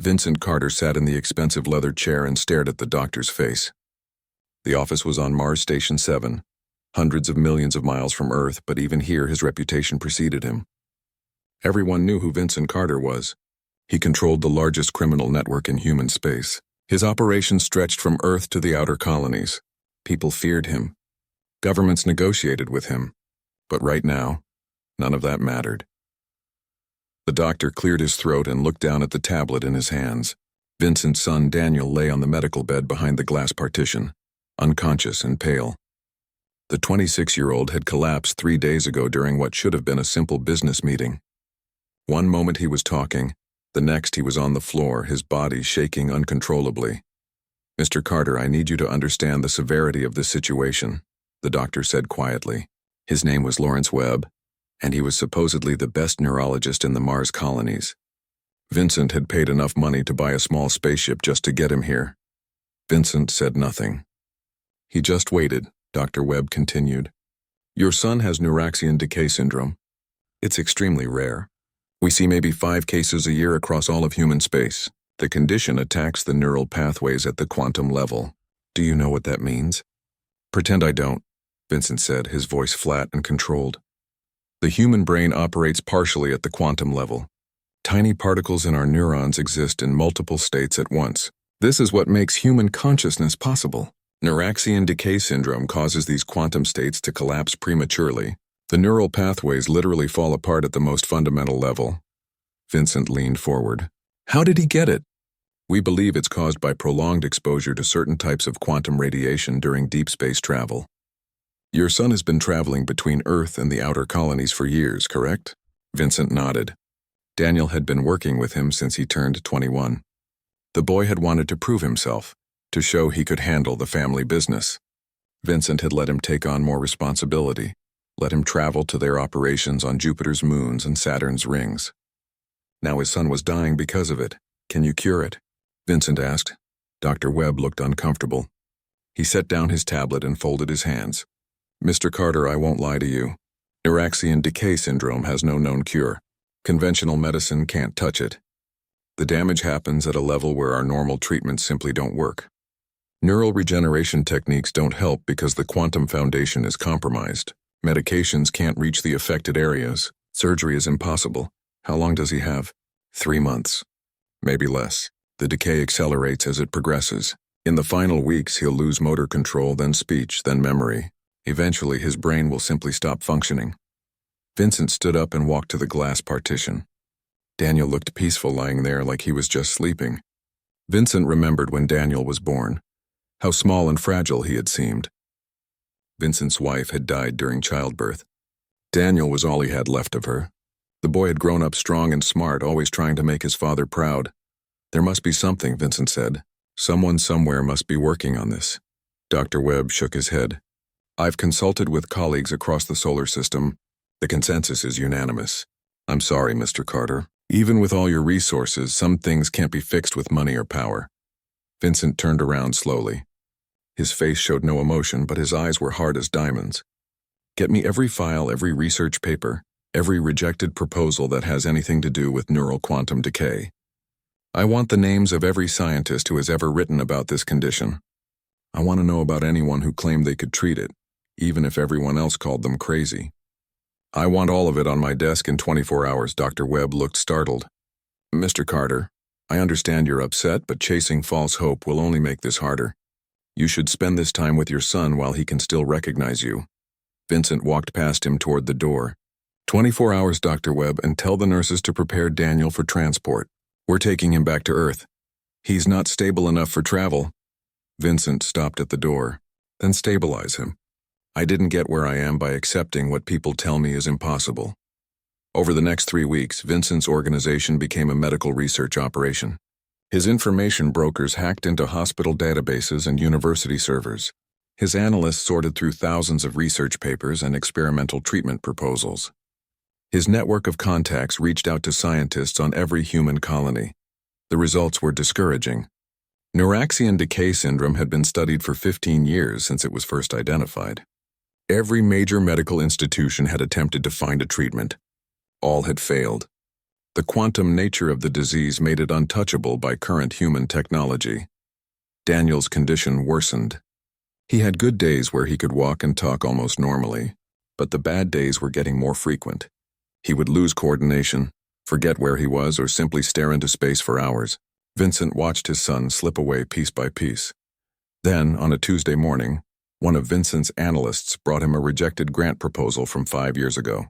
Vincent Carter sat in the expensive leather chair and stared at the doctor's face. The office was on Mars Station 7, hundreds of millions of miles from Earth, but even here his reputation preceded him. Everyone knew who Vincent Carter was. He controlled the largest criminal network in human space. His operations stretched from Earth to the outer colonies. People feared him. Governments negotiated with him. But right now, none of that mattered. The doctor cleared his throat and looked down at the tablet in his hands. Vincent's son Daniel lay on the medical bed behind the glass partition, unconscious and pale. The 26-year-old had collapsed 3 days ago during what should have been a simple business meeting. One moment he was talking, the next he was on the floor, his body shaking uncontrollably. "Mr. Carter, I need you to understand the severity of this situation," the doctor said quietly. His name was Lawrence Webb, and he was supposedly the best neurologist in the Mars colonies. Vincent had paid enough money to buy a small spaceship just to get him here. Vincent said nothing. He just waited, Dr. Webb continued. "Your son has Neuraxian decay syndrome. It's extremely rare. We see maybe 5 cases a year across all of human space. The condition attacks the neural pathways at the quantum level. Do you know what that means?" "Pretend I don't," Vincent said, his voice flat and controlled. "The human brain operates partially at the quantum level. Tiny particles in our neurons exist in multiple states at once. This is what makes human consciousness possible. Neuraxian decay syndrome causes these quantum states to collapse prematurely. The neural pathways literally fall apart at the most fundamental level." Vincent leaned forward. "How did he get it?" "We believe it's caused by prolonged exposure to certain types of quantum radiation during deep space travel." "Your son has been traveling between Earth and the outer colonies for years, correct?" Vincent nodded. Daniel had been working with him since he turned 21. The boy had wanted to prove himself, to show he could handle the family business. Vincent had let him take on more responsibility, let him travel to their operations on Jupiter's moons and Saturn's rings. Now his son was dying because of it. "Can you cure it?" Vincent asked. Dr. Webb looked uncomfortable. He set down his tablet and folded his hands. "Mr. Carter, I won't lie to you. Neuraxian decay syndrome has no known cure. Conventional medicine can't touch it. The damage happens at a level where our normal treatments simply don't work. Neural regeneration techniques don't help because the quantum foundation is compromised. Medications can't reach the affected areas. Surgery is impossible. How long does he have?" 3 months. Maybe less. The decay accelerates as it progresses. In the final weeks, he'll lose motor control, then speech, then memory. Eventually, his brain will simply stop functioning. Vincent stood up and walked to the glass partition. Daniel looked peaceful lying there like he was just sleeping. Vincent remembered when Daniel was born, how small and fragile he had seemed. Vincent's wife had died during childbirth. Daniel was all he had left of her. The boy had grown up strong and smart, always trying to make his father proud. "There must be something," Vincent said. "Someone somewhere must be working on this." Dr. Webb shook his head. "I've consulted with colleagues across the solar system. The consensus is unanimous. I'm sorry, Mr. Carter. Even with all your resources, some things can't be fixed with money or power." Vincent turned around slowly. His face showed no emotion, but his eyes were hard as diamonds. "Get me every file, every research paper, every rejected proposal that has anything to do with neural quantum decay. I want the names of every scientist who has ever written about this condition. I want to know about anyone who claimed they could treat it, even if everyone else called them crazy. I want all of it on my desk in 24 hours. Dr. Webb looked startled. "Mr. Carter, I understand you're upset, but chasing false hope will only make this harder. You should spend this time with your son while he can still recognize you." Vincent walked past him toward the door. 24 hours, Dr. Webb, and tell the nurses to prepare Daniel for transport. We're taking him back to Earth. He's not stable enough for travel." Vincent stopped at the door. "Then stabilize him. I didn't get where I am by accepting what people tell me is impossible." Over the next 3 weeks, Vincent's organization became a medical research operation. His information brokers hacked into hospital databases and university servers. His analysts sorted through thousands of research papers and experimental treatment proposals. His network of contacts reached out to scientists on every human colony. The results were discouraging. Neuraxian decay syndrome had been studied for 15 years since it was first identified. Every major medical institution had attempted to find a treatment. All had failed. The quantum nature of the disease made it untouchable by current human technology. Daniel's condition worsened. He had good days where he could walk and talk almost normally, but the bad days were getting more frequent. He would lose coordination, forget where he was, or simply stare into space for hours. Vincent watched his son slip away piece by piece. Then, on a Tuesday morning, one of Vincent's analysts brought him a rejected grant proposal from 5 years ago.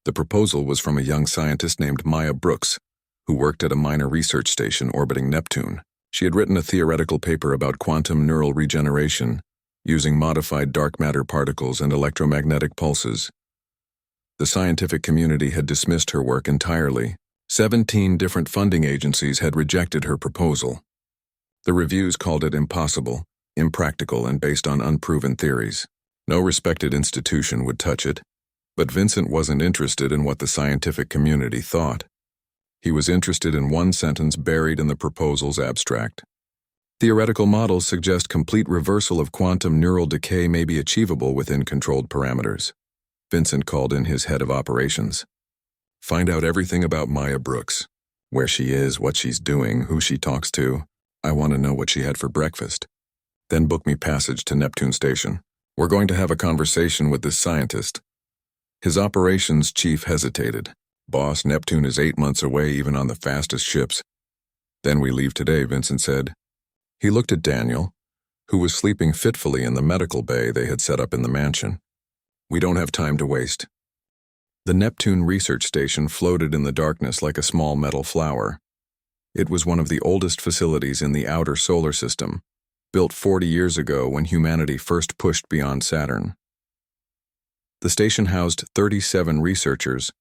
The proposal was from a young scientist named Maya Brooks, who worked at a minor research station orbiting Neptune. She had written a theoretical paper about quantum neural regeneration, using modified dark matter particles and electromagnetic pulses. The scientific community had dismissed her work entirely. 17 different funding agencies had rejected her proposal. The reviews called it impossible, impractical, and based on unproven theories. No respected institution would touch it. But Vincent wasn't interested in what the scientific community thought. He was interested in one sentence buried in the proposal's abstract. Theoretical models suggest complete reversal of quantum neural decay may be achievable within controlled parameters. Vincent called in his head of operations. Find out everything about Maya Brooks. Where she is, what she's doing, who she talks to. I want to know what she had for breakfast. Then book me passage to Neptune Station. We're going to have a conversation with this scientist. His operations chief hesitated. Boss, Neptune is 8 months away even on the fastest ships. Then we leave today, Vincent said. He looked at Daniel, who was sleeping fitfully in the medical bay they had set up in the mansion. We don't have time to waste. The Neptune research station floated in the darkness like a small metal flower. It was one of the oldest facilities in the outer solar system, built 40 years ago when humanity first pushed beyond Saturn. The station housed 37 researchers,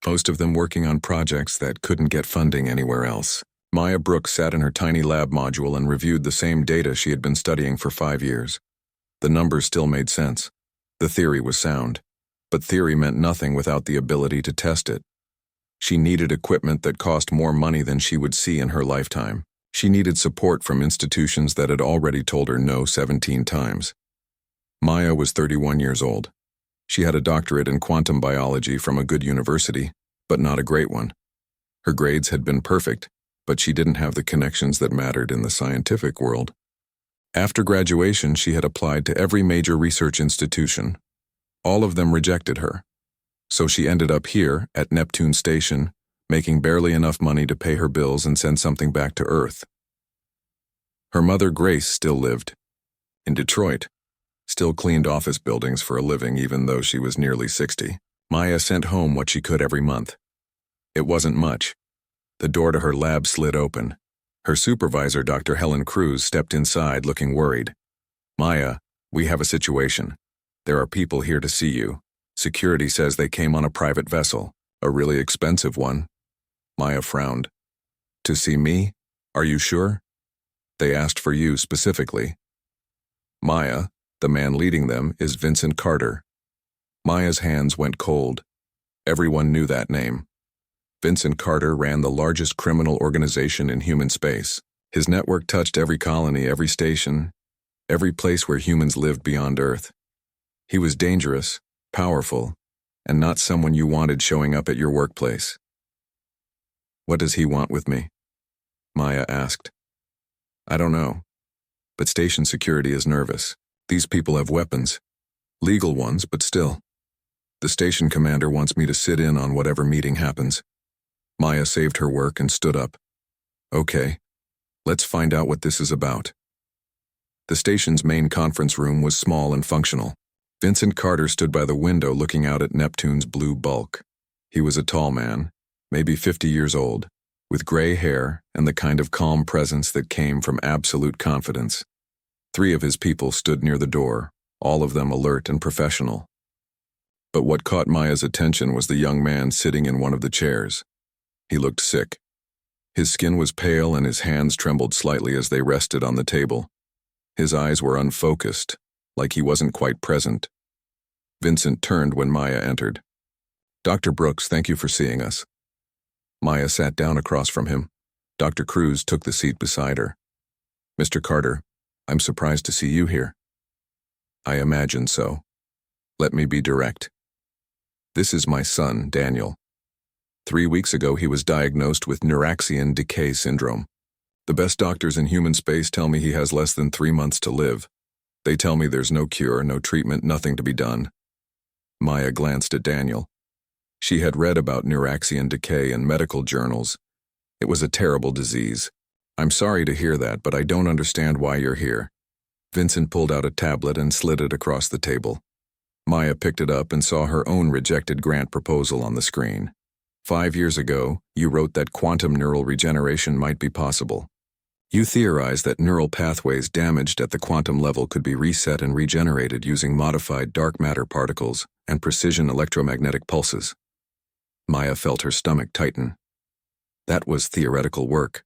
most of them working on projects that couldn't get funding anywhere else. Maya Brooks sat in her tiny lab module and reviewed the same data she had been studying for 5 years. The numbers still made sense. The theory was sound, but theory meant nothing without the ability to test it. She needed equipment that cost more money than she would see in her lifetime. She needed support from institutions that had already told her no 17 times. Maya was 31 years old. She had a doctorate in quantum biology from a good university, but not a great one. Her grades had been perfect, but she didn't have the connections that mattered in the scientific world. After graduation, she had applied to every major research institution. All of them rejected her. So she ended up here, at Neptune Station, making barely enough money to pay her bills and send something back to Earth. Her mother, Grace, still lived in Detroit. Still cleaned office buildings for a living even though she was nearly 60. Maya sent home what she could every month. It wasn't much. The door to her lab slid open. Her supervisor, Dr. Helen Cruz, stepped inside looking worried. Maya, we have a situation. There are people here to see you. Security says they came on a private vessel, a really expensive one. Maya frowned. To see me? Are you sure? They asked for you specifically. Maya, the man leading them, is Vincent Carter. Maya's hands went cold. Everyone knew that name. Vincent Carter ran the largest criminal organization in human space. His network touched every colony, every station, every place where humans lived beyond Earth. He was dangerous, powerful, and not someone you wanted showing up at your workplace. What does he want with me? Maya asked. I don't know, but station security is nervous. These people have weapons. Legal ones, but still. The station commander wants me to sit in on whatever meeting happens. Maya saved her work and stood up. Okay, let's find out what this is about. The station's main conference room was small and functional. Vincent Carter stood by the window looking out at Neptune's blue bulk. He was a tall man, maybe 50 years old, with gray hair and the kind of calm presence that came from absolute confidence. 3 of his people stood near the door, all of them alert and professional. But what caught Maya's attention was the young man sitting in one of the chairs. He looked sick. His skin was pale and his hands trembled slightly as they rested on the table. His eyes were unfocused, like he wasn't quite present. Vincent turned when Maya entered. Dr. Brooks, thank you for seeing us. Maya sat down across from him. Dr. Cruz took the seat beside her. Mr. Carter, I'm surprised to see you here. I imagine so. Let me be direct. This is my son, Daniel. 3 weeks ago, he was diagnosed with neuraxian decay syndrome. The best doctors in human space tell me he has less than 3 months to live. They tell me there's no cure, no treatment, nothing to be done. Maya glanced at Daniel. She had read about neuraxian decay in medical journals. It was a terrible disease. I'm sorry to hear that, but I don't understand why you're here. Vincent pulled out a tablet and slid it across the table. Maya picked it up and saw her own rejected grant proposal on the screen. 5 years ago, you wrote that quantum neural regeneration might be possible. You theorized that neural pathways damaged at the quantum level could be reset and regenerated using modified dark matter particles and precision electromagnetic pulses. Maya felt her stomach tighten. That was theoretical work.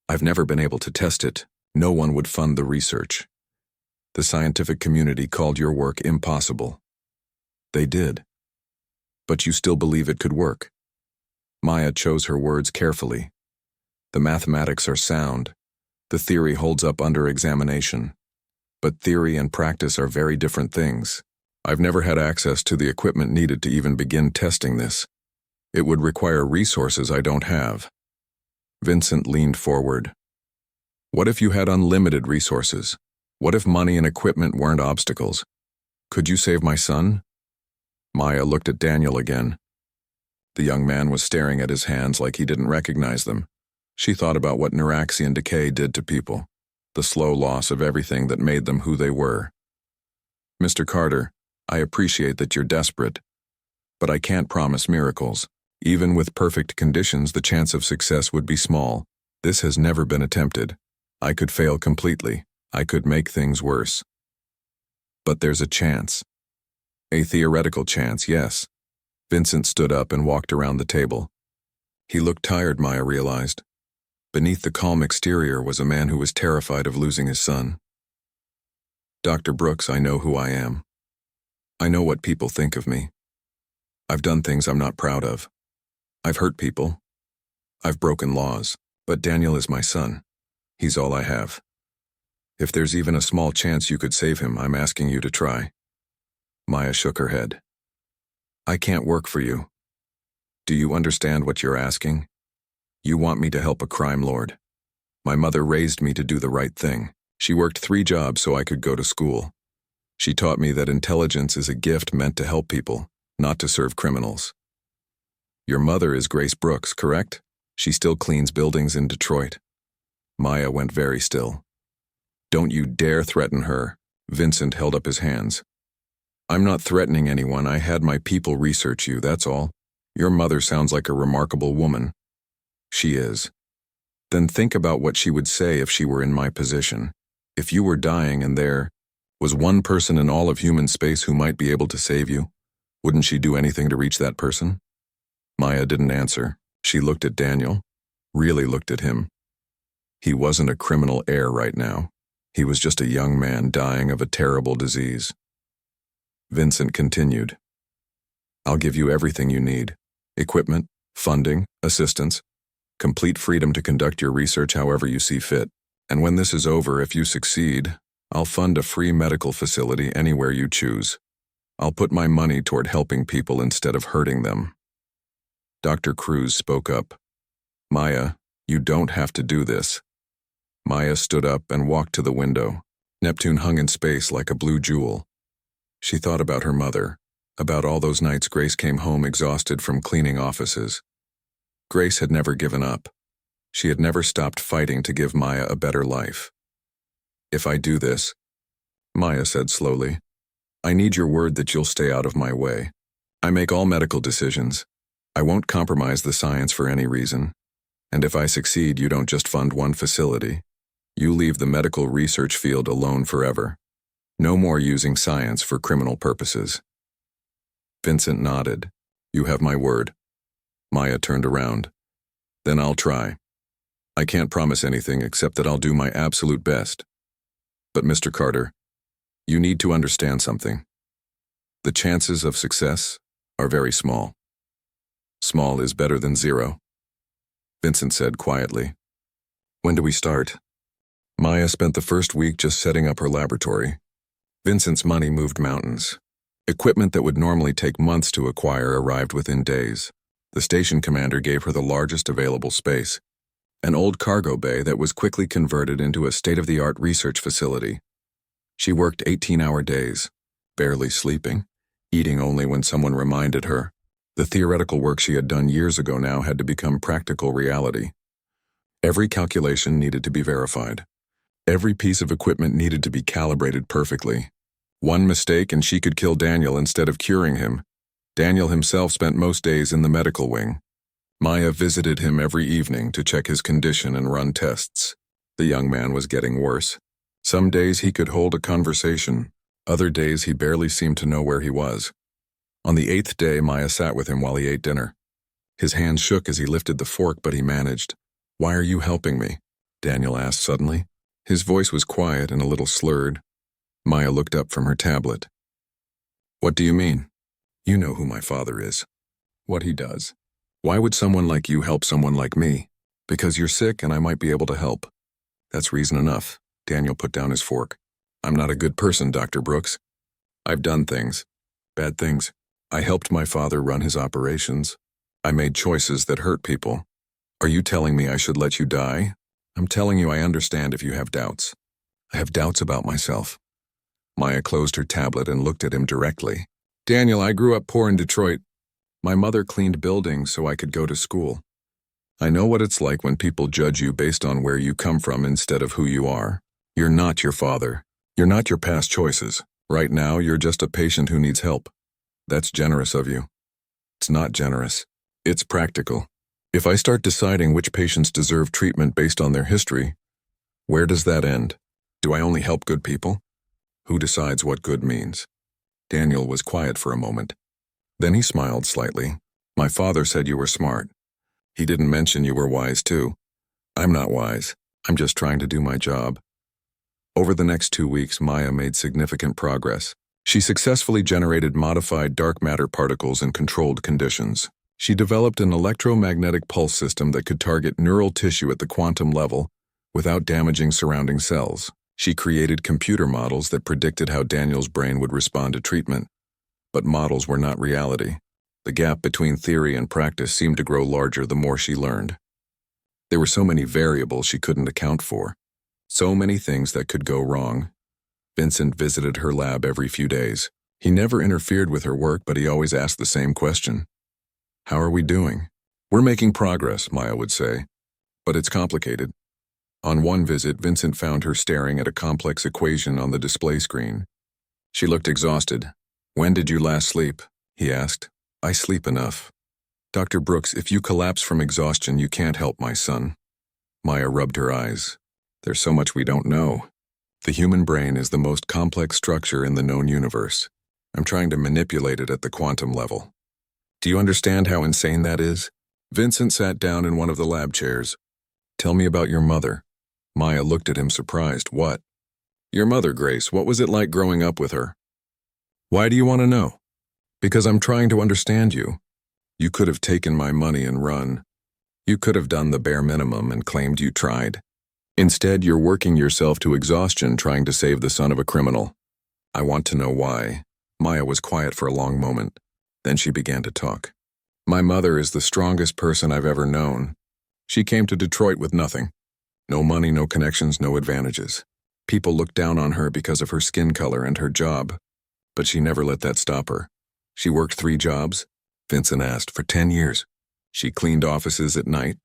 I've never been able to test it. No one would fund the research. The scientific community called your work impossible. They did. But you still believe it could work. Maya chose her words carefully. The mathematics are sound. The theory holds up under examination. But theory and practice are very different things. I've never had access to the equipment needed to even begin testing this. It would require resources I don't have. Vincent leaned forward. What if you had unlimited resources? What if money and equipment weren't obstacles? Could you save my son? Maya looked at Daniel again. The young man was staring at his hands like he didn't recognize them. She thought about what neuraxian decay did to people, the slow loss of everything that made them who they were. Mr. Carter, I appreciate that you're desperate, but I can't promise miracles. Even with perfect conditions, the chance of success would be small. This has never been attempted. I could fail completely. I could make things worse. But there's a chance. A theoretical chance, yes. Vincent stood up and walked around the table. He looked tired, Maya realized. Beneath the calm exterior was a man who was terrified of losing his son. Dr. Brooks, I know who I am. I know what people think of me. I've done things I'm not proud of. I've hurt people. I've broken laws. But Daniel is my son. He's all I have. If there's even a small chance you could save him, I'm asking you to try. Maya shook her head. I can't work for you. Do you understand what you're asking? You want me to help a crime lord. My mother raised me to do the right thing. She worked 3 jobs so I could go to school. She taught me that intelligence is a gift meant to help people, not to serve criminals. Your mother is Grace Brooks, correct? She still cleans buildings in Detroit. Maya went very still. Don't you dare threaten her. Vincent held up his hands. I'm not threatening anyone. I had my people research you, that's all. Your mother sounds like a remarkable woman. She is. Then think about what she would say if she were in my position. If you were dying and there was one person in all of human space who might be able to save you, wouldn't she do anything to reach that person? Maya didn't answer. She looked at Daniel, really looked at him. He wasn't a criminal heir right now. He was just a young man dying of a terrible disease. Vincent continued. I'll give you everything you need. Equipment, funding, assistance, complete freedom to conduct your research however you see fit. And when this is over, if you succeed, I'll fund a free medical facility anywhere you choose. I'll put my money toward helping people instead of hurting them. Dr. Cruz spoke up. Maya, you don't have to do this. Maya stood up and walked to the window. Neptune hung in space like a blue jewel. She thought about her mother, about all those nights Grace came home exhausted from cleaning offices. Grace had never given up. She had never stopped fighting to give Maya a better life. If I do this, Maya said slowly, I need your word that you'll stay out of my way. I make all medical decisions. I won't compromise the science for any reason. And if I succeed, you don't just fund one facility. You leave the medical research field alone forever. No more using science for criminal purposes. Vincent nodded. You have my word. Maya turned around. Then I'll try. I can't promise anything except that I'll do my absolute best. But Mr. Carter, you need to understand something. The chances of success are very small. Small is better than 0. Vincent said quietly. When do we start? Maya spent the first week just setting up her laboratory. Vincent's money moved mountains. Equipment that would normally take months to acquire arrived within days. The station commander gave her the largest available space, an old cargo bay that was quickly converted into a state-of-the-art research facility. She worked 18-hour days, barely sleeping, eating only when someone reminded her. The theoretical work she had done years ago now had to become practical reality. Every calculation needed to be verified. Every piece of equipment needed to be calibrated perfectly. One mistake and she could kill Daniel instead of curing him. Daniel himself spent most days in the medical wing. Maya visited him every evening to check his condition and run tests. The young man was getting worse. Some days he could hold a conversation. Other days he barely seemed to know where he was. On the 8th day, Maya sat with him while he ate dinner. His hands shook as he lifted the fork, but he managed. "Why are you helping me?" Daniel asked suddenly. His voice was quiet and a little slurred. Maya looked up from her tablet. "What do you mean?" "You know who my father is. What he does. Why would someone like you help someone like me? Because you're sick and I might be able to help." "That's reason enough." Daniel put down his fork. "I'm not a good person, Dr. Brooks. I've done things. Bad things. I helped my father run his operations. I made choices that hurt people. Are you telling me I should let you die? I'm telling you I understand if you have doubts. I have doubts about myself." Maya closed her tablet and looked at him directly. "Daniel, I grew up poor in Detroit. My mother cleaned buildings so I could go to school. I know what it's like when people judge you based on where you come from instead of who you are. You're not your father. You're not your past choices. Right now, you're just a patient who needs help. That's generous of you." "It's not generous. It's practical. If I start deciding which patients deserve treatment based on their history, where does that end? Do I only help good people? Who decides what good means?" Daniel was quiet for a moment. Then he smiled slightly. "My father said you were smart. He didn't mention you were wise too. I'm not wise. I'm just trying to do my job." Over the next 2 weeks, Maya made significant progress. She successfully generated modified dark matter particles in controlled conditions. She developed an electromagnetic pulse system that could target neural tissue at the quantum level without damaging surrounding cells. She created computer models that predicted how Daniel's brain would respond to treatment. But models were not reality. The gap between theory and practice seemed to grow larger the more she learned. There were so many variables she couldn't account for. So many things that could go wrong. Vincent visited her lab every few days. He never interfered with her work, but he always asked the same question. "How are we doing?" "We're making progress," Maya would say. "But it's complicated." On one visit, Vincent found her staring at a complex equation on the display screen. She looked exhausted. "When did you last sleep?" he asked. "I sleep enough." "Dr. Brooks, if you collapse from exhaustion, you can't help my son." Maya rubbed her eyes. "There's so much we don't know. The human brain is the most complex structure in the known universe. I'm trying to manipulate it at the quantum level. Do you understand how insane that is?" Vincent sat down in one of the lab chairs. "Tell me about your mother." Maya looked at him surprised. "What?" "Your mother, Grace. What was it like growing up with her?" "Why do you want to know?" "Because I'm trying to understand you. You could have taken my money and run. You could have done the bare minimum and claimed you tried. Instead, you're working yourself to exhaustion trying to save the son of a criminal. I want to know why." Maya was quiet for a long moment. Then she began to talk. "My mother is the strongest person I've ever known. She came to Detroit with nothing. No money, no connections, no advantages. People looked down on her because of her skin color and her job. But she never let that stop her. She worked 3 jobs?" Vincent asked. "For 10 years. She cleaned offices at night,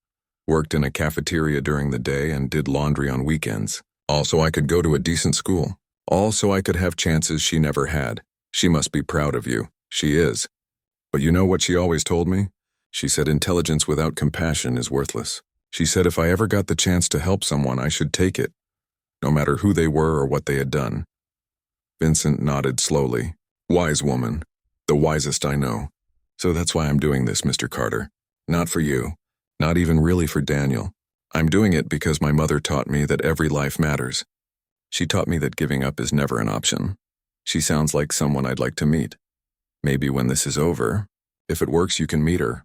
worked in a cafeteria during the day, and did laundry on weekends. All so I could go to a decent school. All so I could have chances she never had. She must be proud of you. She is. But you know what she always told me? She said intelligence without compassion is worthless. She said if I ever got the chance to help someone, I should take it, no matter who they were or what they had done." Vincent nodded slowly. "Wise woman. The wisest I know. So that's why I'm doing this, Mr. Carter. Not for you. Not even really for Daniel. I'm doing it because my mother taught me that every life matters. She taught me that giving up is never an option. She sounds like someone I'd like to meet. Maybe when this is over, if it works, you can meet her.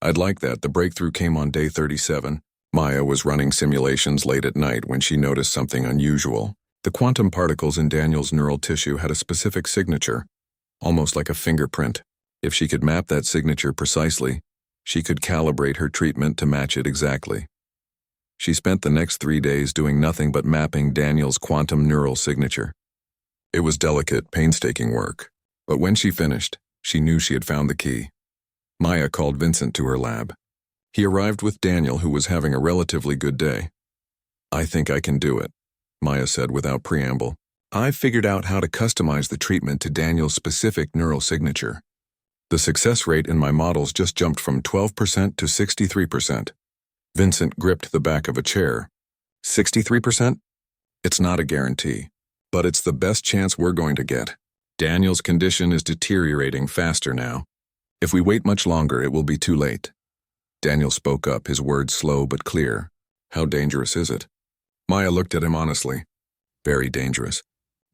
I'd like that." The breakthrough came on day 37. Maya was running simulations late at night when she noticed something unusual. The quantum particles in Daniel's neural tissue had a specific signature, almost like a fingerprint. If she could map that signature precisely, She could calibrate her treatment to match it exactly. She spent the next 3 days doing nothing but mapping Daniel's quantum neural signature. It was delicate, painstaking work, but when she finished, she knew she had found the key. Maya called Vincent to her lab. He arrived with Daniel, who was having a relatively good day. "I think I can do it," Maya said without preamble. "I've figured out how to customize the treatment to Daniel's specific neural signature. The success rate in my models just jumped from 12% to 63%. Vincent gripped the back of a chair. 63%? It's not a guarantee, but it's the best chance we're going to get. Daniel's condition is deteriorating faster now. If we wait much longer, it will be too late." Daniel spoke up, his words slow but clear. "How dangerous is it?" Maya looked at him honestly. "Very dangerous.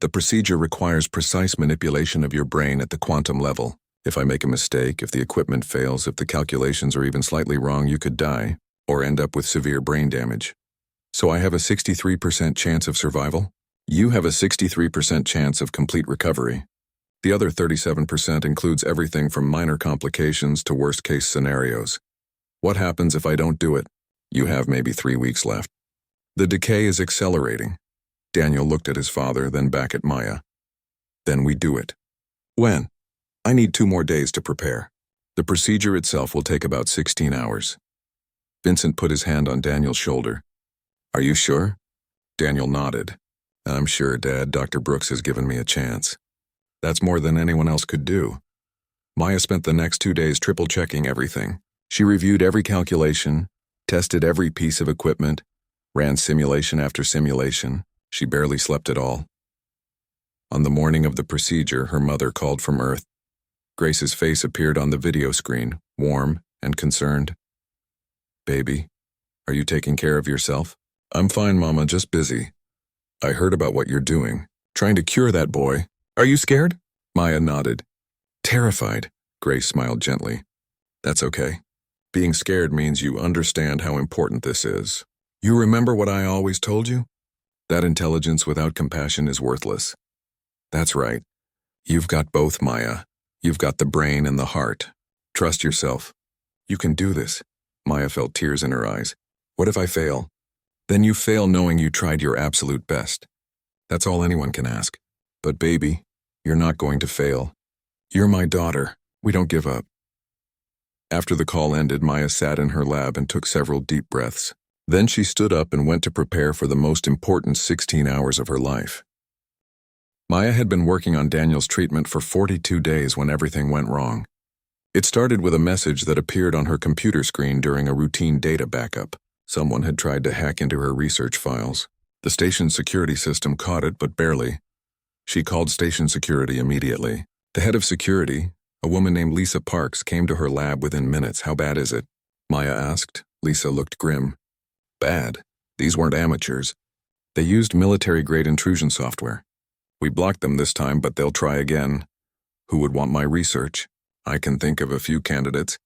The procedure requires precise manipulation of your brain at the quantum level. If I make a mistake, if the equipment fails, if the calculations are even slightly wrong, you could die, or end up with severe brain damage. So I have a 63% chance of survival. You have a 63% chance of complete recovery. The other 37% includes everything from minor complications to worst-case scenarios. What happens if I don't do it? You have maybe 3 weeks left. The decay is accelerating." Daniel looked at his father, then back at Maya. "Then we do it." "When?" "I need 2 more days to prepare. The procedure itself will take about 16 hours. Vincent put his hand on Daniel's shoulder. "Are you sure?" Daniel nodded. "I'm sure, Dad. Dr. Brooks has given me a chance. That's more than anyone else could do." Maya spent the next 2 days triple-checking everything. She reviewed every calculation, tested every piece of equipment, ran simulation after simulation. She barely slept at all. On the morning of the procedure, her mother called from Earth. Grace's face appeared on the video screen, warm and concerned. "Baby, are you taking care of yourself?" "I'm fine, Mama, just busy. I heard about what you're doing, trying to cure that boy. Are you scared?" Maya nodded. "Terrified," Grace smiled gently. "That's okay. Being scared means you understand how important this is. You remember what I always told you? That intelligence without compassion is worthless." "That's right. You've got both, Maya. You've got the brain and the heart. Trust yourself. You can do this." Maya felt tears in her eyes. "What if I fail?" "Then you fail knowing you tried your absolute best. That's all anyone can ask. But baby, you're not going to fail. You're my daughter. We don't give up." After the call ended, Maya sat in her lab and took several deep breaths. Then she stood up and went to prepare for the most important 16 hours of her life. Maya had been working on Daniel's treatment for 42 days when everything went wrong. It started with a message that appeared on her computer screen during a routine data backup. Someone had tried to hack into her research files. The station's security system caught it, but barely. She called station security immediately. The head of security, a woman named Lisa Parks, came to her lab within minutes. "How bad is it?" Maya asked. Lisa looked grim. "Bad. These weren't amateurs. They used military-grade intrusion software. We blocked them this time, but they'll try again. Who would want my research? I can think of a few candidates.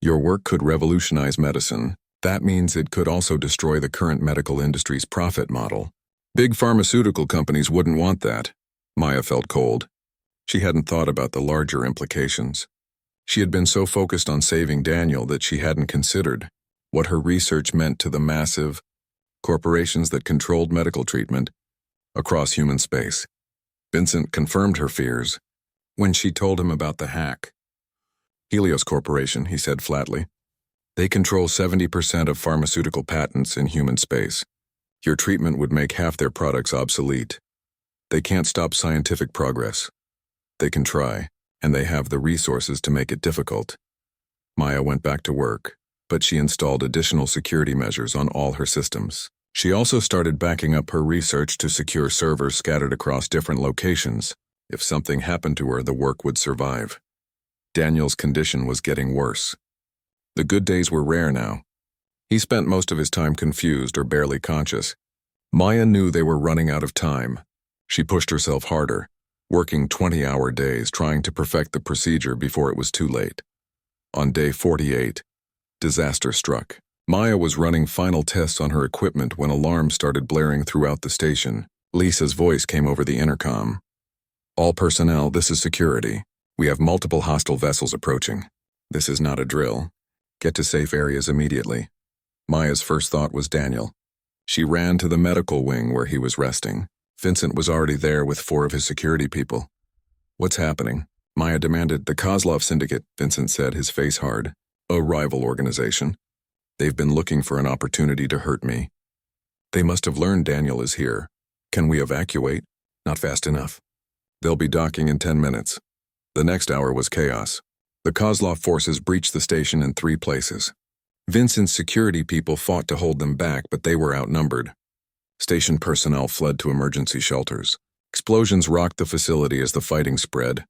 Your work could revolutionize medicine. That means it could also destroy the current medical industry's profit model. Big pharmaceutical companies wouldn't want that." Maya felt cold. She hadn't thought about the larger implications. She had been so focused on saving Daniel that she hadn't considered what her research meant to the massive corporations that controlled medical treatment across human space. Vincent confirmed her fears when she told him about the hack. "Helios Corporation," he said flatly. "They control 70% of pharmaceutical patents in human space. Your treatment would make half their products obsolete. They can't stop scientific progress. They can try, and they have the resources to make it difficult." Maya went back to work, but she installed additional security measures on all her systems. She also started backing up her research to secure servers scattered across different locations. If something happened to her, the work would survive. Daniel's condition was getting worse. The good days were rare now. He spent most of his time confused or barely conscious. Maya knew they were running out of time. She pushed herself harder, working 20-hour days trying to perfect the procedure before it was too late. On day 48, disaster struck. Maya was running final tests on her equipment when alarms started blaring throughout the station. Lisa's voice came over the intercom. "All personnel, this is security. We have multiple hostile vessels approaching. This is not a drill. Get to safe areas immediately. Maya's first thought was Daniel. She ran to the medical wing where he was resting. Vincent was already there with 4 of his security people. What's happening? Maya demanded. The Kozlov Syndicate, Vincent said, his face hard. A rival organization. They've been looking for an opportunity to hurt me. They must have learned Daniel is here. Can we evacuate? Not fast enough. They'll be docking in 10 minutes. The next hour was chaos. The Kozlov forces breached the station in 3 places. Vincent's security people fought to hold them back, but they were outnumbered. Station personnel fled to emergency shelters. Explosions rocked the facility as the fighting spread.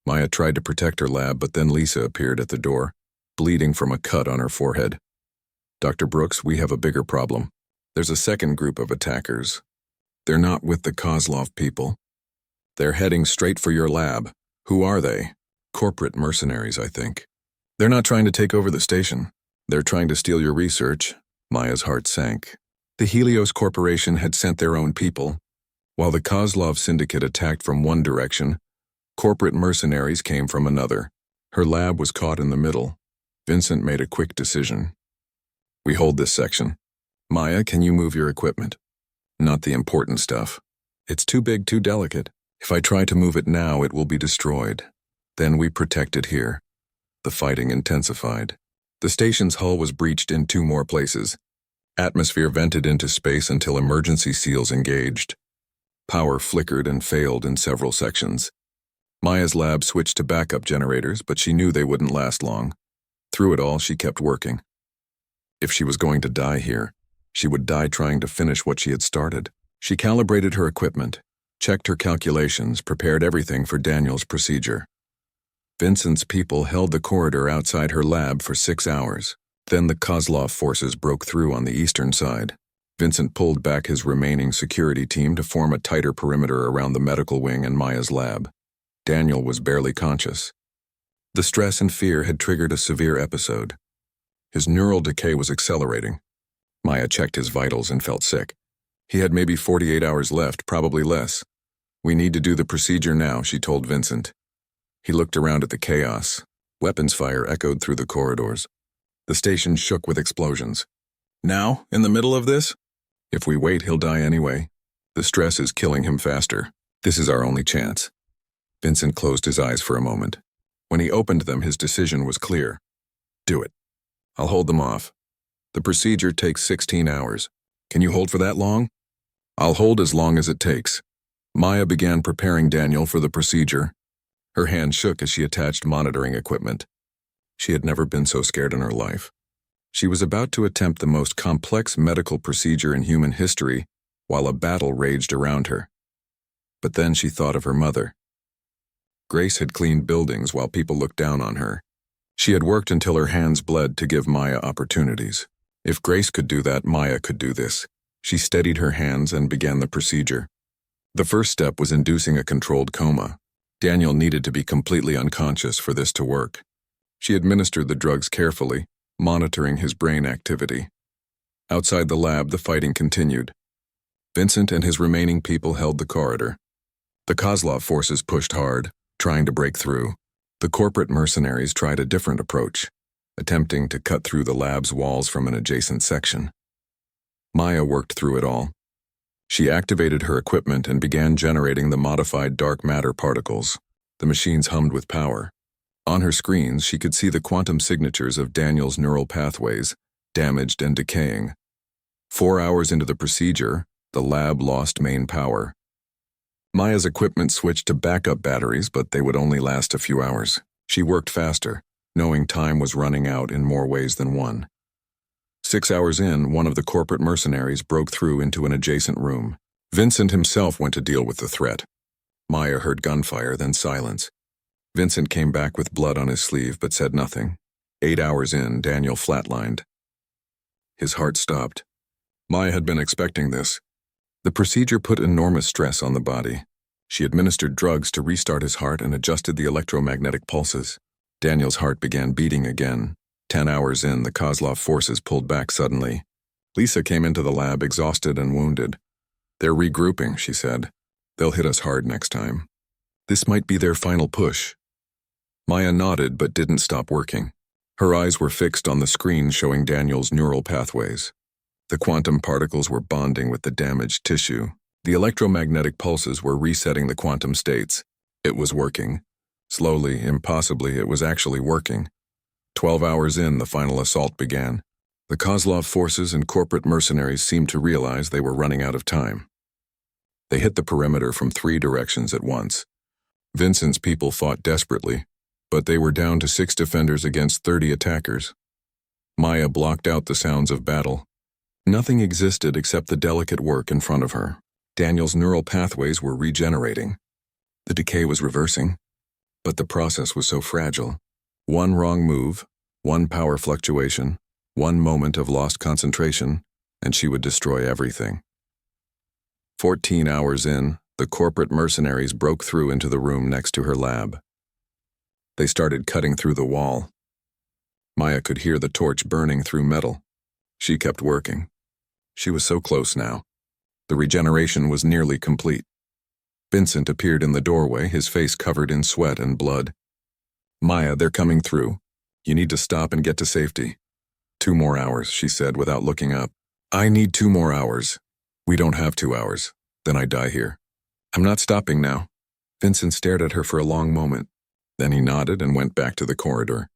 Maya tried to protect her lab, but then Lisa appeared at the door, bleeding from a cut on her forehead. Dr. Brooks, we have a bigger problem. There's a second group of attackers. They're not with the Kozlov people. They're heading straight for your lab. Who are they? Corporate mercenaries, I think. They're not trying to take over the station. They're trying to steal your research. Maya's heart sank. The Helios Corporation had sent their own people. While the Kozlov Syndicate attacked from one direction, corporate mercenaries came from another. Her lab was caught in the middle. Vincent made a quick decision. We hold this section. Maya, can you move your equipment? Not the important stuff. It's too big, too delicate. If I try to move it now, it will be destroyed. Then we protect it here. The fighting intensified. The station's hull was breached in 2 more places. Atmosphere vented into space until emergency seals engaged. Power flickered and failed in several sections. Maya's lab switched to backup generators, but she knew they wouldn't last long. Through it all, she kept working. If she was going to die here, she would die trying to finish what she had started. She calibrated her equipment, checked her calculations, prepared everything for Daniel's procedure. Vincent's people held the corridor outside her lab for 6 hours. Then the Kozlov forces broke through on the eastern side. Vincent pulled back his remaining security team to form a tighter perimeter around the medical wing and Maya's lab. Daniel was barely conscious. The stress and fear had triggered a severe episode. His neural decay was accelerating. Maya checked his vitals and felt sick. He had maybe 48 hours left, probably less. We need to do the procedure now, she told Vincent. He looked around at the chaos. Weapons fire echoed through the corridors. The station shook with explosions. Now, in the middle of this? If we wait, he'll die anyway. The stress is killing him faster. This is our only chance. Vincent closed his eyes for a moment. When he opened them, his decision was clear. Do it. I'll hold them off. The procedure takes 16 hours. Can you hold for that long? I'll hold as long as it takes. Maya began preparing Daniel for the procedure. Her hand shook as she attached monitoring equipment. She had never been so scared in her life. She was about to attempt the most complex medical procedure in human history while a battle raged around her. But then she thought of her mother. Grace had cleaned buildings while people looked down on her. She had worked until her hands bled to give Maya opportunities. If Grace could do that, Maya could do this. She steadied her hands and began the procedure. The first step was inducing a controlled coma. Daniel needed to be completely unconscious for this to work. She administered the drugs carefully, monitoring his brain activity. Outside the lab, the fighting continued. Vincent and his remaining people held the corridor. The Kozlov forces pushed hard, trying to break through. The corporate mercenaries tried a different approach, attempting to cut through the lab's walls from an adjacent section. Maya worked through it all. She activated her equipment and began generating the modified dark matter particles. The machines hummed with power. On her screens, she could see the quantum signatures of Daniel's neural pathways, damaged and decaying. 4 hours into the procedure, the lab lost main power. Maya's equipment switched to backup batteries, but they would only last a few hours. She worked faster, knowing time was running out in more ways than one. 6 hours in, one of the corporate mercenaries broke through into an adjacent room. Vincent himself went to deal with the threat. Maya heard gunfire, then silence. Vincent came back with blood on his sleeve but said nothing. 8 hours in, Daniel flatlined. His heart stopped. Maya had been expecting this. The procedure put enormous stress on the body. She administered drugs to restart his heart and adjusted the electromagnetic pulses. Daniel's heart began beating again. 10 hours in, the Kozlov forces pulled back suddenly. Lisa came into the lab exhausted and wounded. They're regrouping, she said. They'll hit us hard next time. This might be their final push. Maya nodded but didn't stop working. Her eyes were fixed on the screen showing Daniel's neural pathways. The quantum particles were bonding with the damaged tissue. The electromagnetic pulses were resetting the quantum states. It was working. Slowly, impossibly, it was actually working. 12 hours in, the final assault began. The Kozlov forces and corporate mercenaries seemed to realize they were running out of time. They hit the perimeter from 3 directions at once. Vincent's people fought desperately, but they were down to 6 defenders against 30 attackers. Maya blocked out the sounds of battle. Nothing existed except the delicate work in front of her. Daniel's neural pathways were regenerating. The decay was reversing, but the process was so fragile. One wrong move, one power fluctuation, one moment of lost concentration, and she would destroy everything. 14 hours in, the corporate mercenaries broke through into the room next to her lab. They started cutting through the wall. Maya could hear the torch burning through metal. She kept working. She was so close now. The regeneration was nearly complete. Vincent appeared in the doorway, his face covered in sweat and blood. "Maya, they're coming through. You need to stop and get to safety." 2 more hours, she said without looking up. "I need 2 more hours. We don't have 2 hours. Then I die here. I'm not stopping now." Vincent stared at her for a long moment. Then he nodded and went back to the corridor.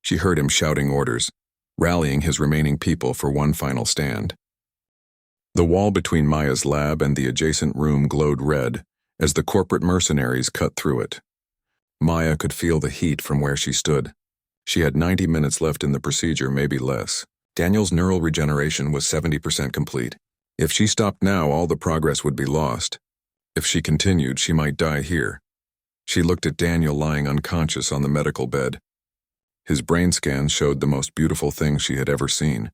She heard him shouting orders, rallying his remaining people for one final stand. The wall between Maya's lab and the adjacent room glowed red as the corporate mercenaries cut through it. Maya could feel the heat from where she stood. She had 90 minutes left in the procedure, maybe less. Daniel's neural regeneration was 70% complete. If she stopped now, all the progress would be lost. If she continued, she might die here. She looked at Daniel lying unconscious on the medical bed. His brain scans showed the most beautiful thing she had ever seen.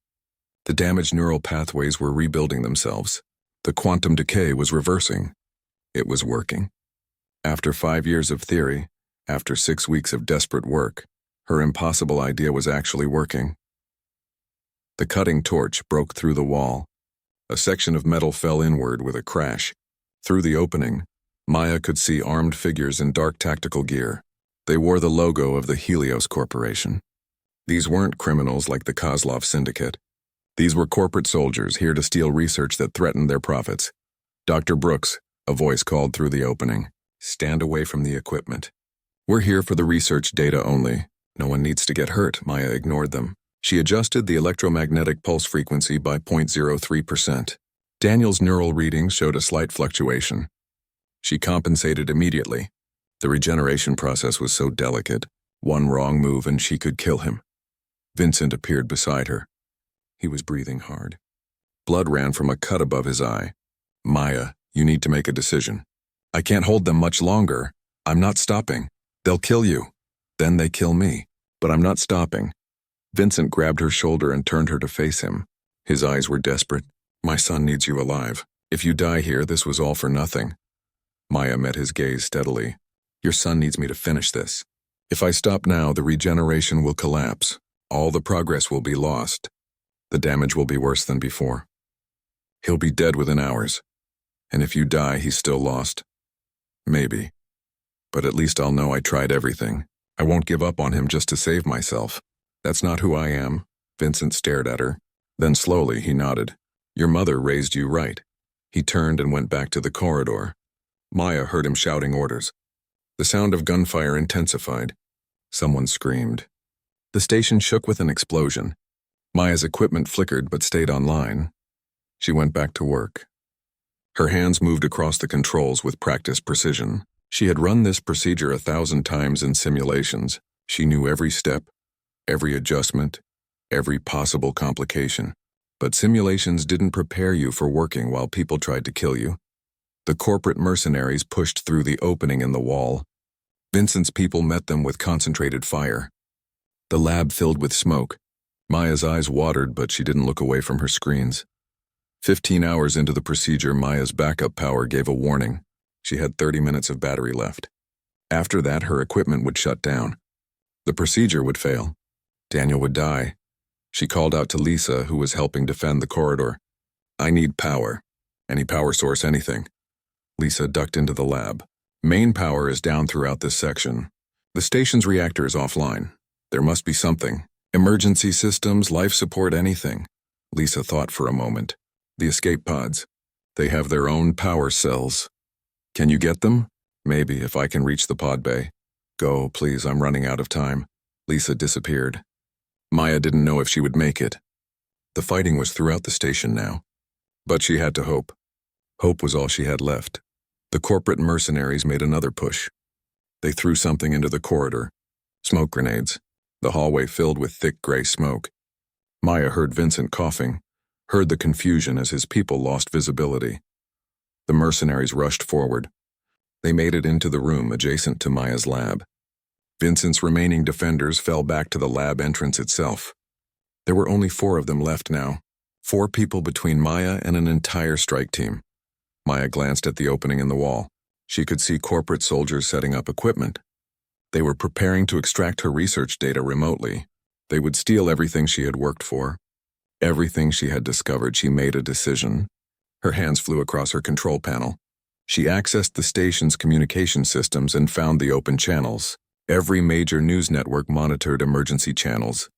The damaged neural pathways were rebuilding themselves. The quantum decay was reversing. It was working. After 5 years of theory, after 6 weeks of desperate work, her impossible idea was actually working. The cutting torch broke through the wall. A section of metal fell inward with a crash. Through the opening, Maya could see armed figures in dark tactical gear. They wore the logo of the Helios Corporation. These weren't criminals like the Kozlov Syndicate. These were corporate soldiers here to steal research that threatened their profits. "Dr. Brooks," a voice called through the opening. "Stand away from the equipment. We're here for the research data only. No one needs to get hurt." Maya ignored them. She adjusted the electromagnetic pulse frequency by 0.03%. Daniel's neural readings showed a slight fluctuation. She compensated immediately. The regeneration process was so delicate. One wrong move and she could kill him. Vincent appeared beside her. He was breathing hard. Blood ran from a cut above his eye. "Maya, you need to make a decision. I can't hold them much longer. I'm not stopping. They'll kill you. Then they kill me. But I'm not stopping." Vincent grabbed her shoulder and turned her to face him. His eyes were desperate. "My son needs you alive. If you die here, this was all for nothing." Maya met his gaze steadily. "Your son needs me to finish this. If I stop now, the regeneration will collapse. All the progress will be lost. The damage will be worse than before. He'll be dead within hours. And if you die, he's still lost. Maybe. But at least I'll know I tried everything. I won't give up on him just to save myself. That's not who I am." Vincent stared at her. Then slowly he nodded. "Your mother raised you right." He turned and went back to the corridor. Maya heard him shouting orders. The sound of gunfire intensified. Someone screamed. The station shook with an explosion. Maya's equipment flickered but stayed online. She went back to work. Her hands moved across the controls with practiced precision. She had run this procedure 1,000 times in simulations. She knew every step, every adjustment, every possible complication. But simulations didn't prepare you for working while people tried to kill you. The corporate mercenaries pushed through the opening in the wall. Vincent's people met them with concentrated fire. The lab filled with smoke. Maya's eyes watered, but she didn't look away from her screens. 15 hours into the procedure, Maya's backup power gave a warning. She had 30 minutes of battery left. After that, her equipment would shut down. The procedure would fail. Daniel would die. She called out to Lisa, who was helping defend the corridor. "I need power. Any power source, anything." Lisa ducked into the lab. "Main power is down throughout this section. The station's reactor is offline. There must be something. Emergency systems, life support, anything. Lisa thought for a moment. The escape pods. They have their own power cells. Can you get them? Maybe, if I can reach the pod bay. Go, please, I'm running out of time. Lisa disappeared. Maya didn't know if she would make it. The fighting was throughout the station now. But she had to hope. Hope was all she had left. The corporate mercenaries made another push. They threw something into the corridor. Smoke grenades. The hallway filled with thick gray smoke. Maya heard Vincent coughing, heard the confusion as his people lost visibility. The mercenaries rushed forward. They made it into the room adjacent to Maya's lab. Vincent's remaining defenders fell back to the lab entrance itself. There were only 4 of them left now. 4 people between Maya and an entire strike team. Maya glanced at the opening in the wall. She could see corporate soldiers setting up equipment. They were preparing to extract her research data remotely. They would steal everything she had worked for. Everything she had discovered. She made a decision. Her hands flew across her control panel. She accessed the station's communication systems and found the open channels. Every major news network monitored emergency channels.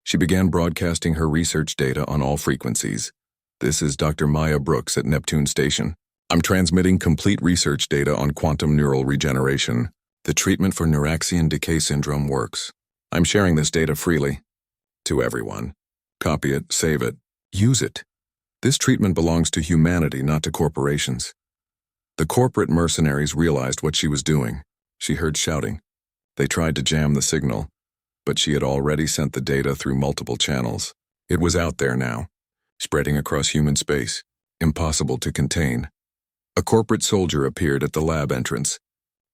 She began broadcasting her research data on all frequencies. This is Dr. Maya Brooks at Neptune Station. I'm transmitting complete research data on quantum neural regeneration. The treatment for Neuraxian decay syndrome works. I'm sharing this data freely. To everyone. Copy it, save it, use it. This treatment belongs to humanity, not to corporations. The corporate mercenaries realized what she was doing. She heard shouting. They tried to jam the signal, but she had already sent the data through multiple channels. It was out there now, spreading across human space, impossible to contain. A corporate soldier appeared at the lab entrance.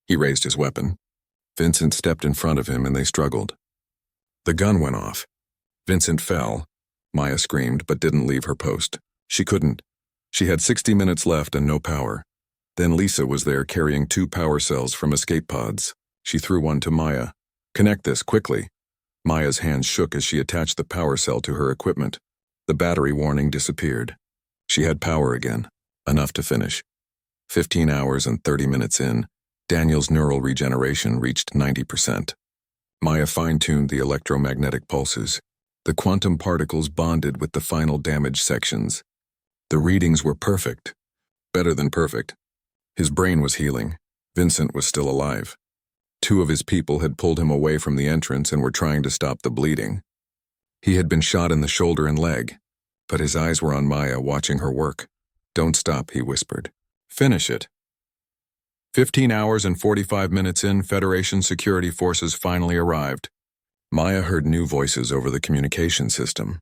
He raised his weapon. Vincent stepped in front of him and they struggled. The gun went off. Vincent fell. Maya screamed but didn't leave her post. She couldn't. She had 60 minutes left and no power. Then Lisa was there carrying 2 power cells from escape pods. She threw one to Maya. Connect this, quickly. Maya's hands shook as she attached the power cell to her equipment. The battery warning disappeared. She had power again. Enough to finish. 15 hours and 30 minutes in, Daniel's neural regeneration reached 90%. Maya fine-tuned the electromagnetic pulses. The quantum particles bonded with the final damaged sections. The readings were perfect. Better than perfect. His brain was healing. Vincent was still alive. 2 of his people had pulled him away from the entrance and were trying to stop the bleeding. He had been shot in the shoulder and leg, but his eyes were on Maya, watching her work. Don't stop, he whispered. Finish it. 15 hours and 45 minutes in, Federation security forces finally arrived. Maya heard new voices over the communication system.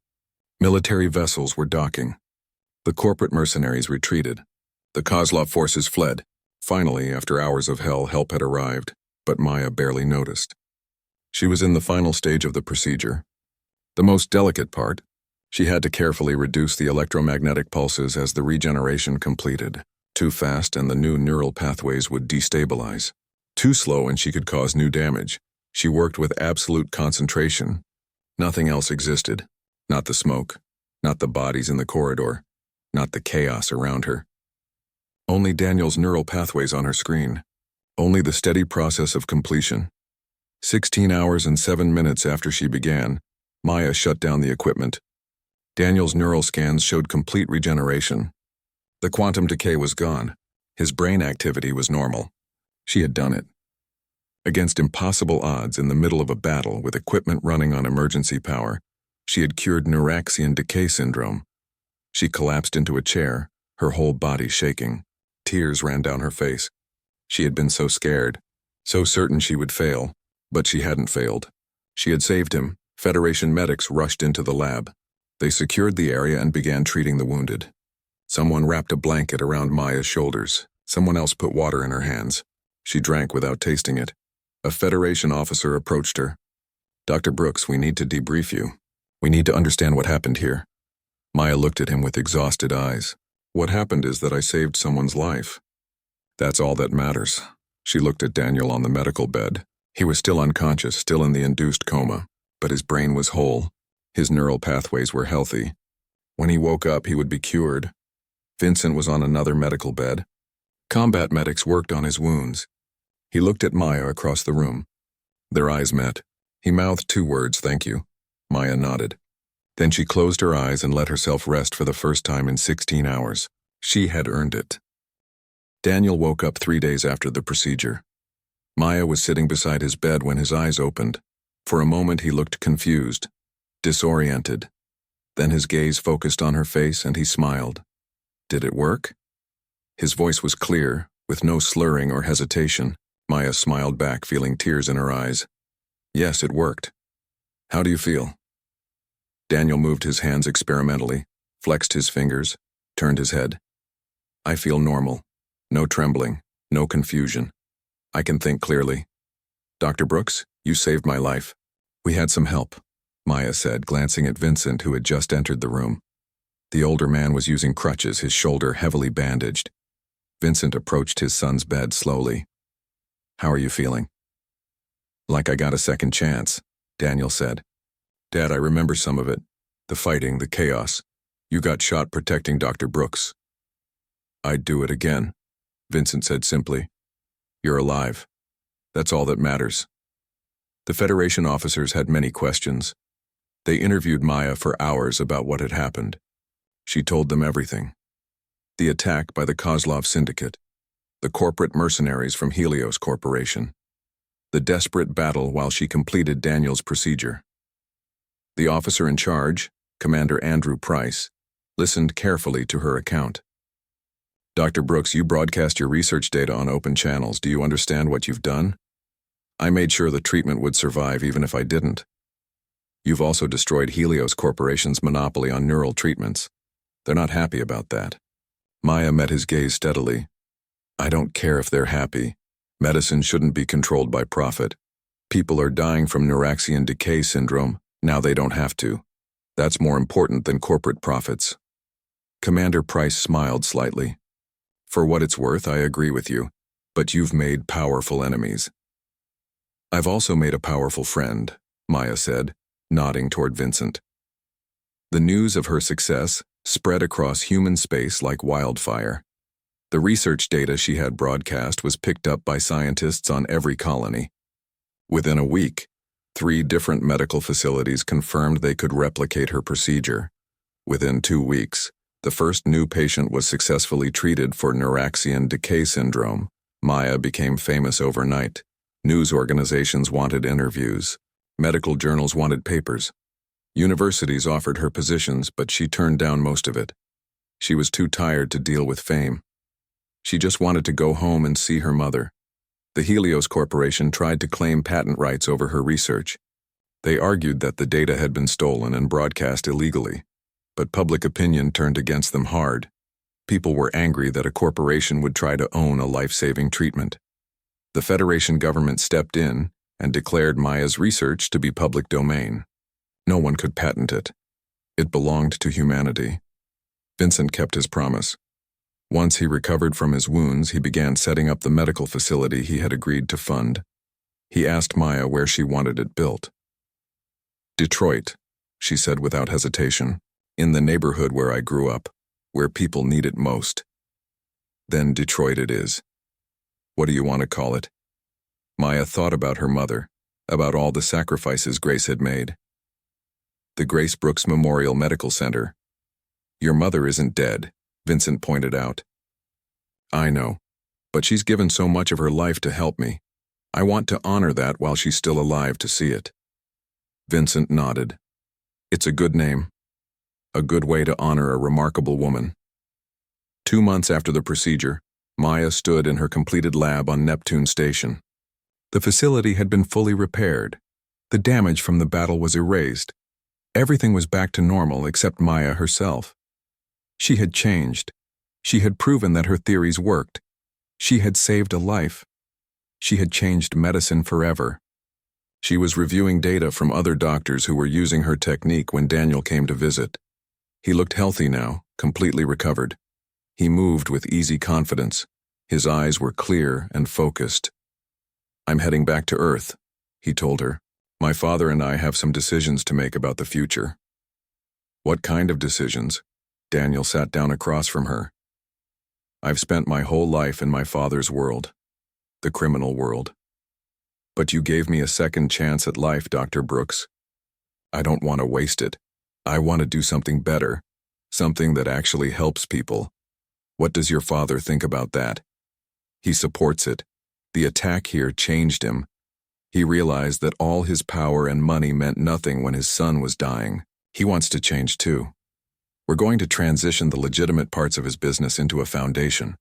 Military vessels were docking. The corporate mercenaries retreated. The Kozlov forces fled. Finally, after hours of hell, help had arrived, but Maya barely noticed. She was in the final stage of the procedure. The most delicate part, she had to carefully reduce the electromagnetic pulses as the regeneration completed. Too fast and the new neural pathways would destabilize. Too slow and she could cause new damage. She worked with absolute concentration. Nothing else existed. Not the smoke. Not the bodies in the corridor. Not the chaos around her. Only Daniel's neural pathways on her screen. Only the steady process of completion. 16 hours and 7 minutes after she began, Maya shut down the equipment. Daniel's neural scans showed complete regeneration. The quantum decay was gone. His brain activity was normal. She had done it. Against impossible odds in the middle of a battle with equipment running on emergency power, she had cured Neuraxian decay syndrome. She collapsed into a chair, her whole body shaking. Tears ran down her face. She had been so scared, so certain she would fail, but she hadn't failed. She had saved him. Federation medics rushed into the lab. They secured the area and began treating the wounded. Someone wrapped a blanket around Maya's shoulders. Someone else put water in her hands. She drank without tasting it. A Federation officer approached her. Dr. Brooks, we need to debrief you. We need to understand what happened here. Maya looked at him with exhausted eyes. What happened is that I saved someone's life. That's all that matters. She looked at Daniel on the medical bed. He was still unconscious, still in the induced coma, but his brain was whole. His neural pathways were healthy. When he woke up, he would be cured. Vincent was on another medical bed. Combat medics worked on his wounds. He looked at Maya across the room. Their eyes met. He mouthed 2 words, thank you. Maya nodded. Then she closed her eyes and let herself rest for the first time in 16 hours. She had earned it. Daniel woke up 3 days after the procedure. Maya was sitting beside his bed when his eyes opened. For a moment he looked confused, disoriented. Then his gaze focused on her face and he smiled. Did it work? His voice was clear, with no slurring or hesitation. Maya smiled back, feeling tears in her eyes. Yes, it worked. How do you feel? Daniel moved his hands experimentally, flexed his fingers, turned his head. I feel normal. No trembling, no confusion. I can think clearly. Dr. Brooks, you saved my life. We had some help, Maya said, glancing at Vincent, who had just entered the room. The older man was using crutches, his shoulder heavily bandaged. Vincent approached his son's bed slowly. How are you feeling? Like I got a second chance, Daniel said. Dad, I remember some of it. The fighting, the chaos. You got shot protecting Dr. Brooks. I'd do it again, Vincent said simply. You're alive. That's all that matters. The Federation officers had many questions. They interviewed Maya for hours about what had happened. She told them everything. The attack by the Kozlov Syndicate, the corporate mercenaries from Helios Corporation, the desperate battle while she completed Daniel's procedure. The officer in charge, Commander Andrew Price, listened carefully to her account. Dr. Brooks, you broadcast your research data on open channels. Do you understand what you've done? I made sure the treatment would survive even if I didn't. You've also destroyed Helios Corporation's monopoly on neural treatments. They're not happy about that. Maya met his gaze steadily. I don't care if they're happy. Medicine shouldn't be controlled by profit. People are dying from Neuraxian decay syndrome. Now they don't have to. That's more important than corporate profits. Commander Price smiled slightly. For what it's worth, I agree with you, but you've made powerful enemies. I've also made a powerful friend, Maya said, nodding toward Vincent. The news of her success spread across human space like wildfire. The research data she had broadcast was picked up by scientists on every colony. Within a week, 3 different medical facilities confirmed they could replicate her procedure. Within 2 weeks, the first new patient was successfully treated for Neuraxian decay syndrome. Maya became famous overnight. News organizations wanted interviews. Medical journals wanted papers. Universities offered her positions, but she turned down most of it. She was too tired to deal with fame. She just wanted to go home and see her mother. The Helios Corporation tried to claim patent rights over her research. They argued that the data had been stolen and broadcast illegally, but public opinion turned against them hard. People were angry that a corporation would try to own a life-saving treatment. The Federation government stepped in and declared Maya's research to be public domain. No one could patent it. It belonged to humanity. Vincent kept his promise. Once he recovered from his wounds, he began setting up the medical facility he had agreed to fund. He asked Maya where she wanted it built. Detroit, she said without hesitation, in the neighborhood where I grew up, where people need it most. Then Detroit it is. What do you want to call it? Maya thought about her mother, about all the sacrifices Grace had made. The Grace Brooks Memorial Medical Center. Your mother isn't dead, Vincent pointed out. I know, but she's given so much of her life to help me. I want to honor that while she's still alive to see it. Vincent nodded. It's a good name. A good way to honor a remarkable woman. 2 months after the procedure, Maya stood in her completed lab on Neptune Station. The facility had been fully repaired. The damage from the battle was erased. Everything was back to normal except Maya herself. She had changed. She had proven that her theories worked. She had saved a life. She had changed medicine forever. She was reviewing data from other doctors who were using her technique when Daniel came to visit. He looked healthy now, completely recovered. He moved with easy confidence. His eyes were clear and focused. I'm heading back to Earth, he told her. My father and I have some decisions to make about the future. What kind of decisions? Daniel sat down across from her. I've spent my whole life in my father's world, the criminal world. But you gave me a second chance at life, Dr. Brooks. I don't want to waste it. I want to do something better, something that actually helps people. What does your father think about that? He supports it. The attack here changed him. He realized that all his power and money meant nothing when his son was dying. He wants to change too. We're going to transition the legitimate parts of his business into a foundation.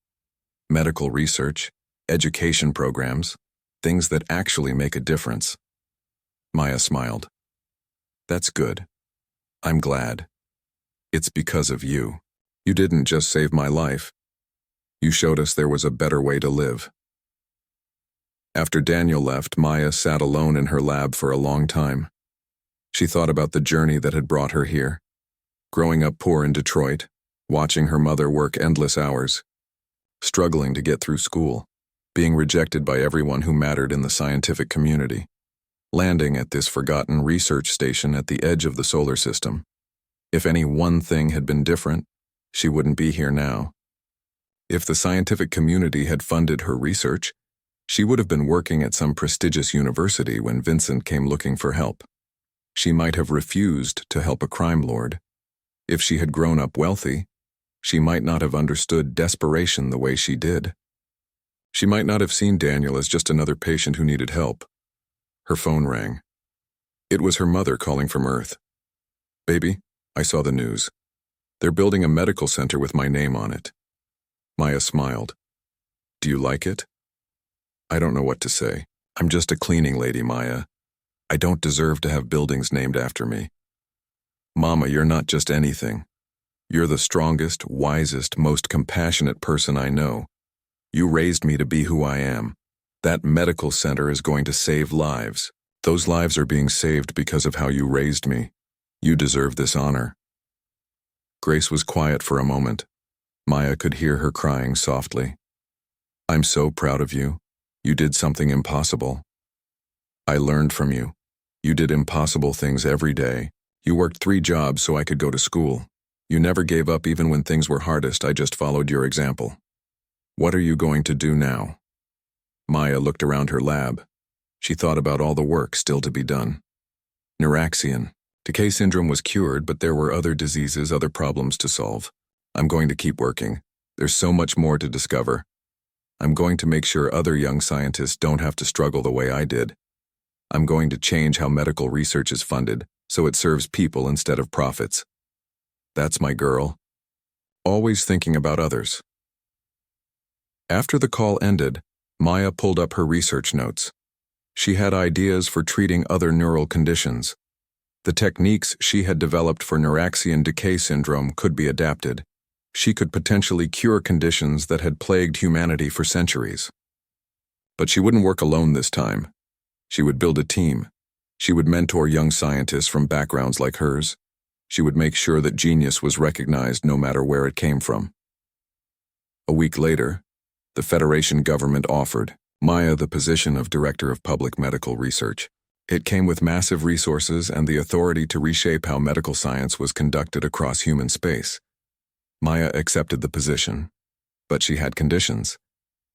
Medical research, education programs, things that actually make a difference. Maya smiled. That's good. I'm glad. It's because of you. You didn't just save my life. You showed us there was a better way to live. After Daniel left, Maya sat alone in her lab for a long time. She thought about the journey that had brought her here. Growing up poor in Detroit, watching her mother work endless hours, struggling to get through school, being rejected by everyone who mattered in the scientific community, landing at this forgotten research station at the edge of the solar system. If any one thing had been different, she wouldn't be here now. If the scientific community had funded her research, she would have been working at some prestigious university when Vincent came looking for help. She might have refused to help a crime lord. If she had grown up wealthy, she might not have understood desperation the way she did. She might not have seen Daniel as just another patient who needed help. Her phone rang. It was her mother calling from Earth. "Baby, I saw the news. They're building a medical center with my name on it." Maya smiled. "Do you like it?" "I don't know what to say. I'm just a cleaning lady, Maya. I don't deserve to have buildings named after me." "Mama, you're not just anything. You're the strongest, wisest, most compassionate person I know. You raised me to be who I am. That medical center is going to save lives. Those lives are being saved because of how you raised me. You deserve this honor." Grace was quiet for a moment. Maya could hear her crying softly. "I'm so proud of you. You did something impossible. I learned from you. You did impossible things every day. You worked 3 jobs so I could go to school. You never gave up even when things were hardest. I just followed your example. What are you going to do now?" Maya looked around her lab. She thought about all the work still to be done. Neuraxian. Decay syndrome was cured, but there were other diseases, other problems to solve. I'm going to keep working. There's so much more to discover. I'm going to make sure other young scientists don't have to struggle the way I did. I'm going to change how medical research is funded, so it serves people instead of profits. That's my girl. Always thinking about others. After the call ended, Maya pulled up her research notes. She had ideas for treating other neural conditions. The techniques she had developed for Neuraxian decay syndrome could be adapted. She could potentially cure conditions that had plagued humanity for centuries. But she wouldn't work alone this time. She would build a team. She would mentor young scientists from backgrounds like hers. She would make sure that genius was recognized no matter where it came from. A week later, the Federation government offered Maya the position of Director of Public Medical Research. It came with massive resources and the authority to reshape how medical science was conducted across human space. Maya accepted the position, but she had conditions.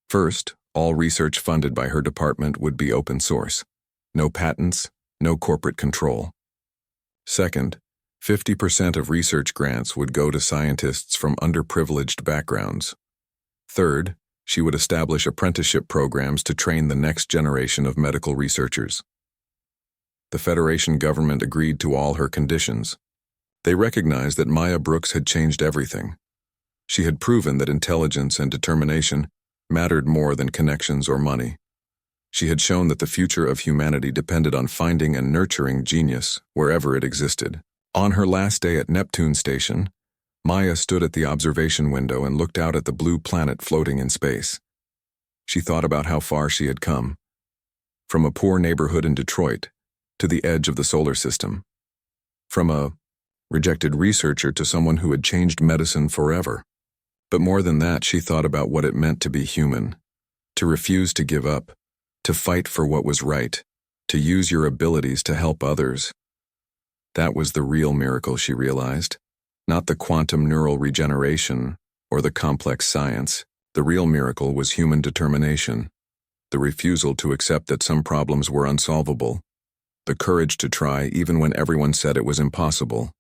First, all research funded by her department would be open source. No patents, no corporate control. Second, 50% of research grants would go to scientists from underprivileged backgrounds. Third, she would establish apprenticeship programs to train the next generation of medical researchers. The Federation government agreed to all her conditions. They recognized that Maya Brooks had changed everything. She had proven that intelligence and determination mattered more than connections or money. She had shown that the future of humanity depended on finding and nurturing genius wherever it existed. On her last day at Neptune Station, Maya stood at the observation window and looked out at the blue planet floating in space. She thought about how far she had come. From a poor neighborhood in Detroit to the edge of the solar system. From a rejected researcher to someone who had changed medicine forever. But more than that, she thought about what it meant to be human, to refuse to give up, to fight for what was right, to use your abilities to help others. That was the real miracle, she realized, not the quantum neural regeneration or the complex science. The real miracle was human determination, the refusal to accept that some problems were unsolvable, the courage to try even when everyone said it was impossible.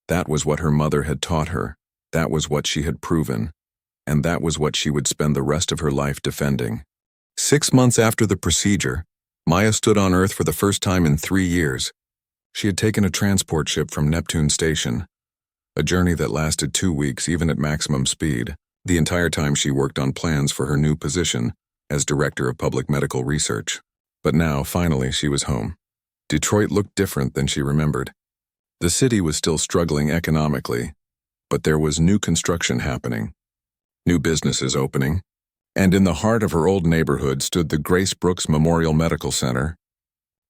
That was what her mother had taught her, that was what she had proven, and that was what she would spend the rest of her life defending. 6 months after the procedure, Maya stood on Earth for the first time in 3 years. She had taken a transport ship from Neptune Station, a journey that lasted 2 weeks even at maximum speed. The entire time she worked on plans for her new position as Director of Public Medical Research. But now, finally, she was home. Detroit looked different than she remembered. The city was still struggling economically, but there was new construction happening, new businesses opening, and in the heart of her old neighborhood stood the Grace Brooks Memorial Medical Center,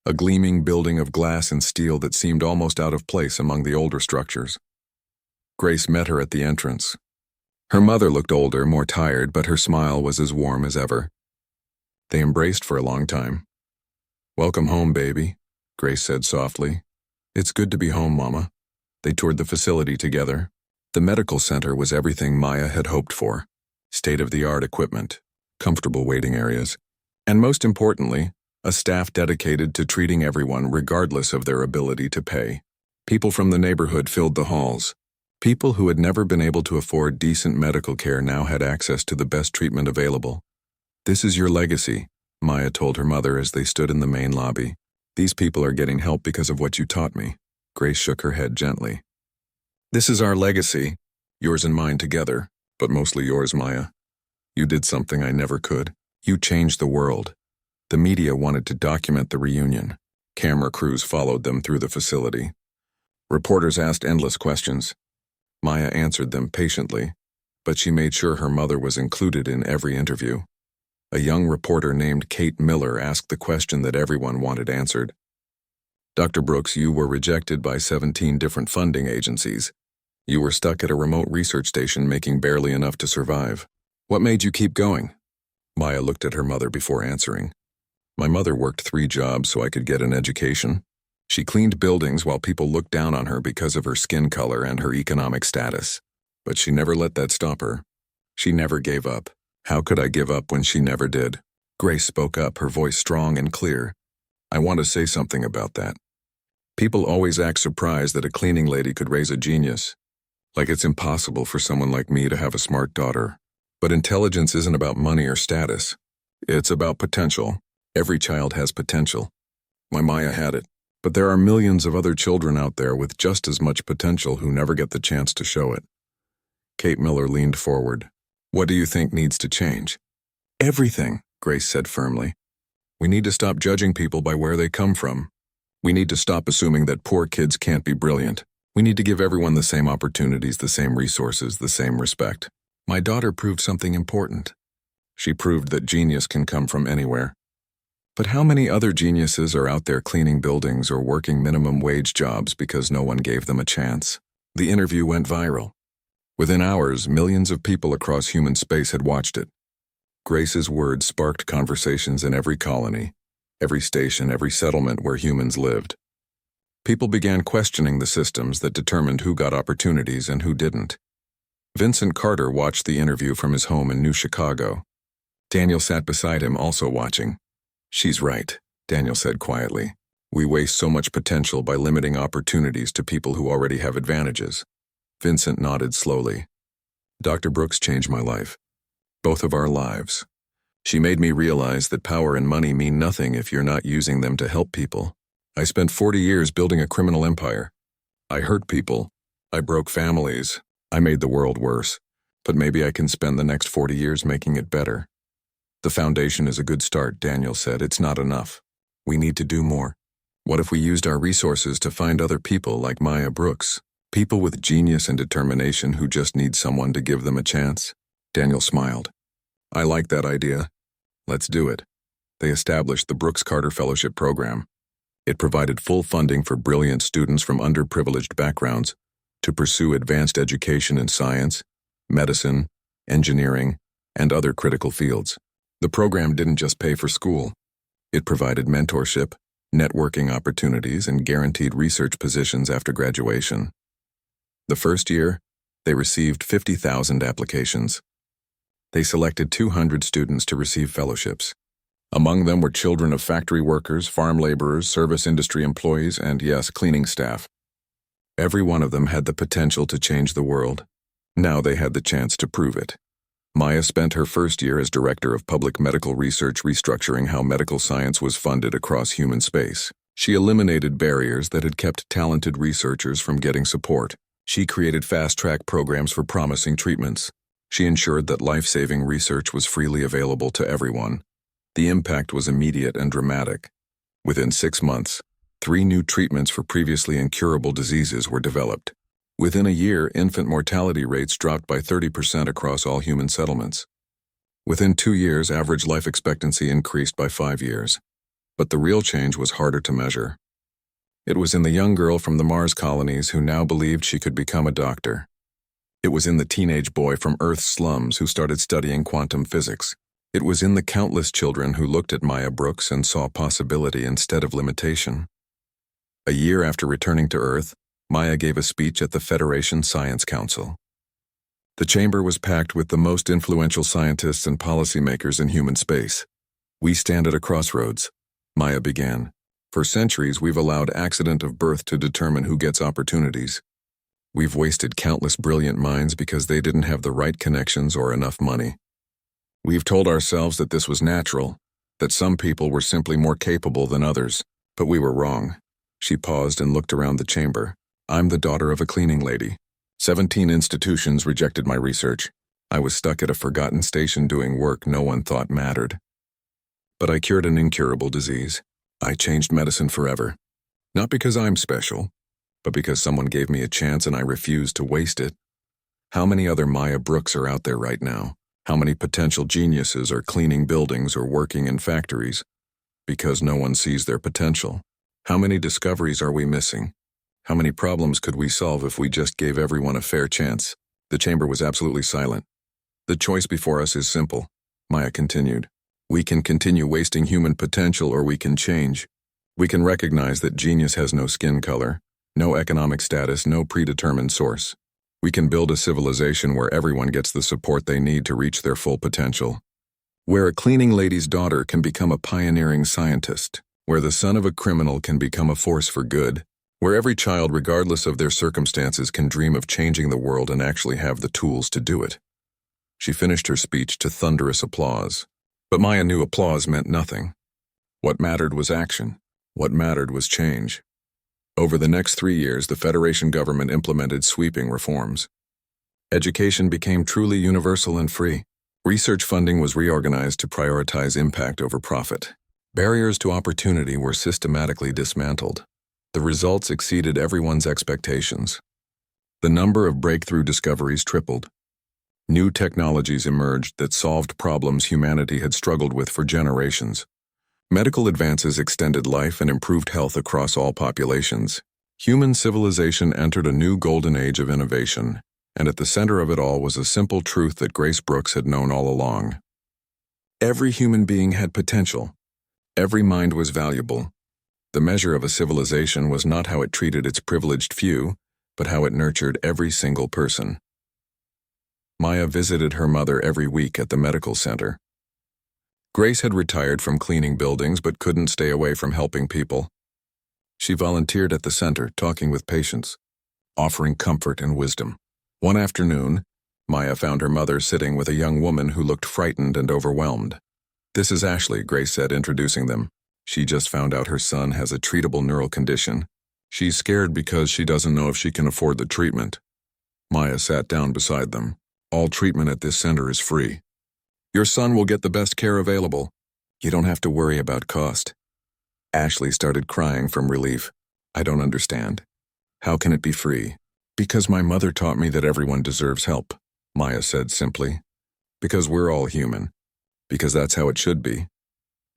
a gleaming building of glass and steel that seemed almost out of place among the older structures. Grace met her at the entrance. Her mother looked older, more tired, but her smile was as warm as ever. They embraced for a long time. "Welcome home, baby," Grace said softly. "It's good to be home, Mama." They toured the facility together. The medical center was everything Maya had hoped for. State-of-the-art equipment, comfortable waiting areas, and most importantly, a staff dedicated to treating everyone regardless of their ability to pay. People from the neighborhood filled the halls. People who had never been able to afford decent medical care now had access to the best treatment available. "This is your legacy," Maya told her mother as they stood in the main lobby. "These people are getting help because of what you taught me." Grace shook her head gently. "This is our legacy, yours and mine together, but mostly yours, Maya. You did something I never could. You changed the world." The media wanted to document the reunion. Camera crews followed them through the facility. Reporters asked endless questions. Maya answered them patiently, but she made sure her mother was included in every interview. A young reporter named Kate Miller asked the question that everyone wanted answered. "Dr. Brooks, you were rejected by 17 different funding agencies. You were stuck at a remote research station making barely enough to survive. What made you keep going?" Maya looked at her mother before answering. "My mother worked 3 jobs so I could get an education. She cleaned buildings while people looked down on her because of her skin color and her economic status. But she never let that stop her. She never gave up. How could I give up when she never did?" Grace spoke up, her voice strong and clear. "I want to say something about that. People always act surprised that a cleaning lady could raise a genius. Like it's impossible for someone like me to have a smart daughter. But intelligence isn't about money or status. It's about potential. Every child has potential. My Maya had it. But there are millions of other children out there with just as much potential who never get the chance to show it." Kate Miller leaned forward. "What do you think needs to change?" "Everything," Grace said firmly. "We need to stop judging people by where they come from. We need to stop assuming that poor kids can't be brilliant. We need to give everyone the same opportunities, the same resources, the same respect." My daughter proved something important. She proved that genius can come from anywhere. But how many other geniuses are out there cleaning buildings or working minimum wage jobs because no one gave them a chance? The interview went viral. Within hours, millions of people across human space had watched it. Grace's words sparked conversations in every colony, every station, every settlement where humans lived. People began questioning the systems that determined who got opportunities and who didn't. Vincent Carter watched the interview from his home in New Chicago. Daniel sat beside him, also watching. "She's right," Daniel said quietly. "We waste so much potential by limiting opportunities to people who already have advantages." Vincent nodded slowly. "Dr. Brooks changed my life. Both of our lives. She made me realize that power and money mean nothing if you're not using them to help people. I spent 40 years building a criminal empire. I hurt people. I broke families. I made the world worse. But maybe I can spend the next 40 years making it better." "The foundation is a good start," Daniel said. "It's not enough. We need to do more. What if we used our resources to find other people like Maya Brooks? People with genius and determination who just need someone to give them a chance?" Daniel smiled. "I like that idea. Let's do it." They established the Brooks Carter Fellowship Program. It provided full funding for brilliant students from underprivileged backgrounds to pursue advanced education in science, medicine, engineering, and other critical fields. The program didn't just pay for school. It provided mentorship, networking opportunities, and guaranteed research positions after graduation. The first year, they received 50,000 applications. They selected 200 students to receive fellowships. Among them were children of factory workers, farm laborers, service industry employees, and yes, cleaning staff. Every one of them had the potential to change the world. Now they had the chance to prove it. Maya spent her first year as Director of Public Medical Research restructuring how medical science was funded across human space. She eliminated barriers that had kept talented researchers from getting support. She created fast-track programs for promising treatments. She ensured that life-saving research was freely available to everyone. The impact was immediate and dramatic. Within 6 months, 3 new treatments for previously incurable diseases were developed. Within a year, infant mortality rates dropped by 30% across all human settlements. Within 2 years, average life expectancy increased by 5 years. But the real change was harder to measure. It was in the young girl from the Mars colonies who now believed she could become a doctor. It was in the teenage boy from Earth's slums who started studying quantum physics. It was in the countless children who looked at Maya Brooks and saw possibility instead of limitation. A year after returning to Earth, Maya gave a speech at the Federation Science Council. The chamber was packed with the most influential scientists and policymakers in human space. "We stand at a crossroads," Maya began. "For centuries, we've allowed accident of birth to determine who gets opportunities. We've wasted countless brilliant minds because they didn't have the right connections or enough money. We've told ourselves that this was natural, that some people were simply more capable than others, but we were wrong." She paused and looked around the chamber. "I'm the daughter of a cleaning lady. 17 institutions rejected my research. I was stuck at a forgotten station doing work no one thought mattered. But I cured an incurable disease. I changed medicine forever. Not because I'm special, but because someone gave me a chance and I refused to waste it. How many other Maya Brooks are out there right now? How many potential geniuses are cleaning buildings or working in factories? Because no one sees their potential. How many discoveries are we missing? How many problems could we solve if we just gave everyone a fair chance?" The chamber was absolutely silent. "The choice before us is simple," Maya continued. "We can continue wasting human potential or we can change. We can recognize that genius has no skin color, no economic status, no predetermined source. We can build a civilization where everyone gets the support they need to reach their full potential. Where a cleaning lady's daughter can become a pioneering scientist. Where the son of a criminal can become a force for good. Where every child, regardless of their circumstances, can dream of changing the world and actually have the tools to do it." She finished her speech to thunderous applause. But Maya knew applause meant nothing. What mattered was action. What mattered was change. Over the next 3 years, the Federation government implemented sweeping reforms. Education became truly universal and free. Research funding was reorganized to prioritize impact over profit. Barriers to opportunity were systematically dismantled. The results exceeded everyone's expectations. The number of breakthrough discoveries tripled. New technologies emerged that solved problems humanity had struggled with for generations. Medical advances extended life and improved health across all populations. Human civilization entered a new golden age of innovation, and at the center of it all was a simple truth that Grace Brooks had known all along. Every human being had potential. Every mind was valuable. The measure of a civilization was not how it treated its privileged few, but how it nurtured every single person. Maya visited her mother every week at the medical center. Grace had retired from cleaning buildings but couldn't stay away from helping people. She volunteered at the center, talking with patients, offering comfort and wisdom. One afternoon, Maya found her mother sitting with a young woman who looked frightened and overwhelmed. "This is Ashley," Grace said, introducing them. "She just found out her son has a treatable neural condition. She's scared because she doesn't know if she can afford the treatment." Maya sat down beside them. "All treatment at this center is free. Your son will get the best care available. You don't have to worry about cost." Ashley started crying from relief. "I don't understand. How can it be free?" "Because my mother taught me that everyone deserves help," Maya said simply. "Because we're all human. Because that's how it should be."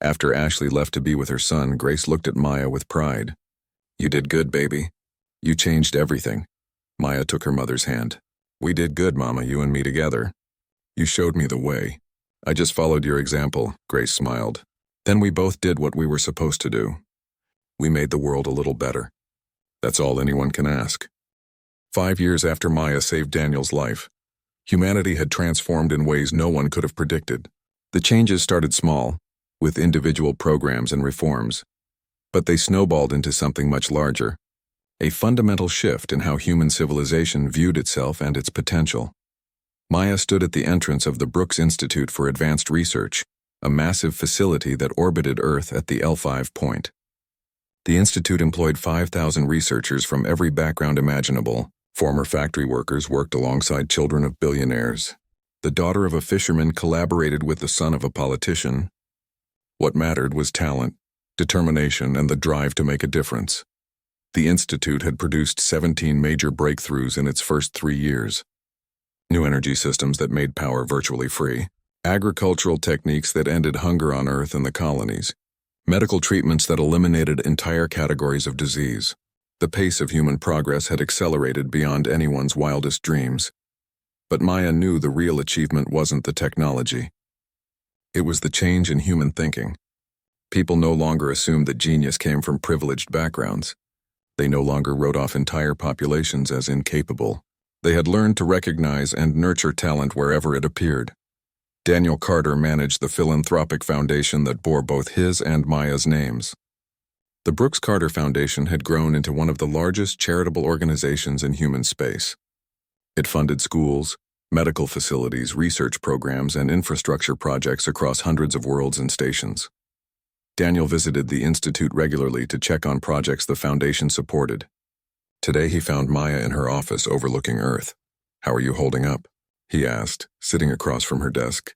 After Ashley left to be with her son, Grace looked at Maya with pride. "You did good, baby. You changed everything." Maya took her mother's hand. "We did good, Mama, you and me together. You showed me the way. I just followed your example," Grace smiled. "Then we both did what we were supposed to do. We made the world a little better. That's all anyone can ask." 5 years after Maya saved Daniel's life, humanity had transformed in ways no one could have predicted. The changes started small, with individual programs and reforms. But they snowballed into something much larger, a fundamental shift in how human civilization viewed itself and its potential. Maya stood at the entrance of the Brooks Institute for Advanced Research, a massive facility that orbited Earth at the L5 point. The institute employed 5,000 researchers from every background imaginable. Former factory workers worked alongside children of billionaires. The daughter of a fisherman collaborated with the son of a politician. What mattered was talent, determination, and the drive to make a difference. The institute had produced 17 major breakthroughs in its first 3 years. New energy systems that made power virtually free, agricultural techniques that ended hunger on Earth and the colonies, medical treatments that eliminated entire categories of disease. The pace of human progress had accelerated beyond anyone's wildest dreams. But Maya knew the real achievement wasn't the technology. It was the change in human thinking. People no longer assumed that genius came from privileged backgrounds. They no longer wrote off entire populations as incapable. They had learned to recognize and nurture talent wherever it appeared. Daniel Carter managed the philanthropic foundation that bore both his and Maya's names. The Brooks Carter Foundation had grown into one of the largest charitable organizations in human space. It funded schools, medical facilities, research programs, and infrastructure projects across hundreds of worlds and stations. Daniel visited the institute regularly to check on projects the foundation supported. Today he found Maya in her office overlooking Earth. "How are you holding up?" he asked, sitting across from her desk.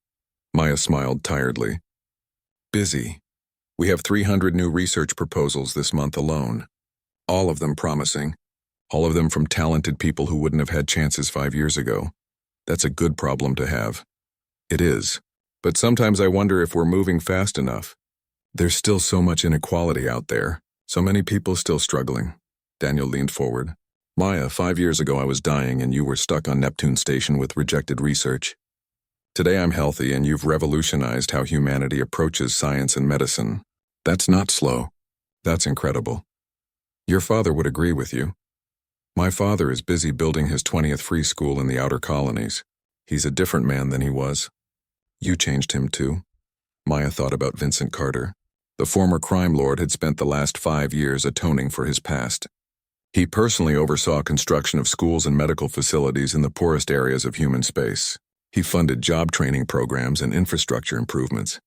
Maya smiled tiredly. "Busy. We have 300 new research proposals this month alone. All of them promising. All of them from talented people who wouldn't have had chances 5 years ago. That's a good problem to have." "It is. But sometimes I wonder if we're moving fast enough. There's still so much inequality out there. So many people still struggling." Daniel leaned forward. "Maya, 5 years ago I was dying and you were stuck on Neptune Station with rejected research. Today I'm healthy and you've revolutionized how humanity approaches science and medicine. That's not slow. That's incredible. Your father would agree with you. My father is busy building his 20th free school in the outer colonies. He's a different man than he was. You changed him too." Maya thought about Vincent Carter. The former crime lord had spent the last 5 years atoning for his past. He personally oversaw construction of schools and medical facilities in the poorest areas of human space. He funded job training programs and infrastructure improvements.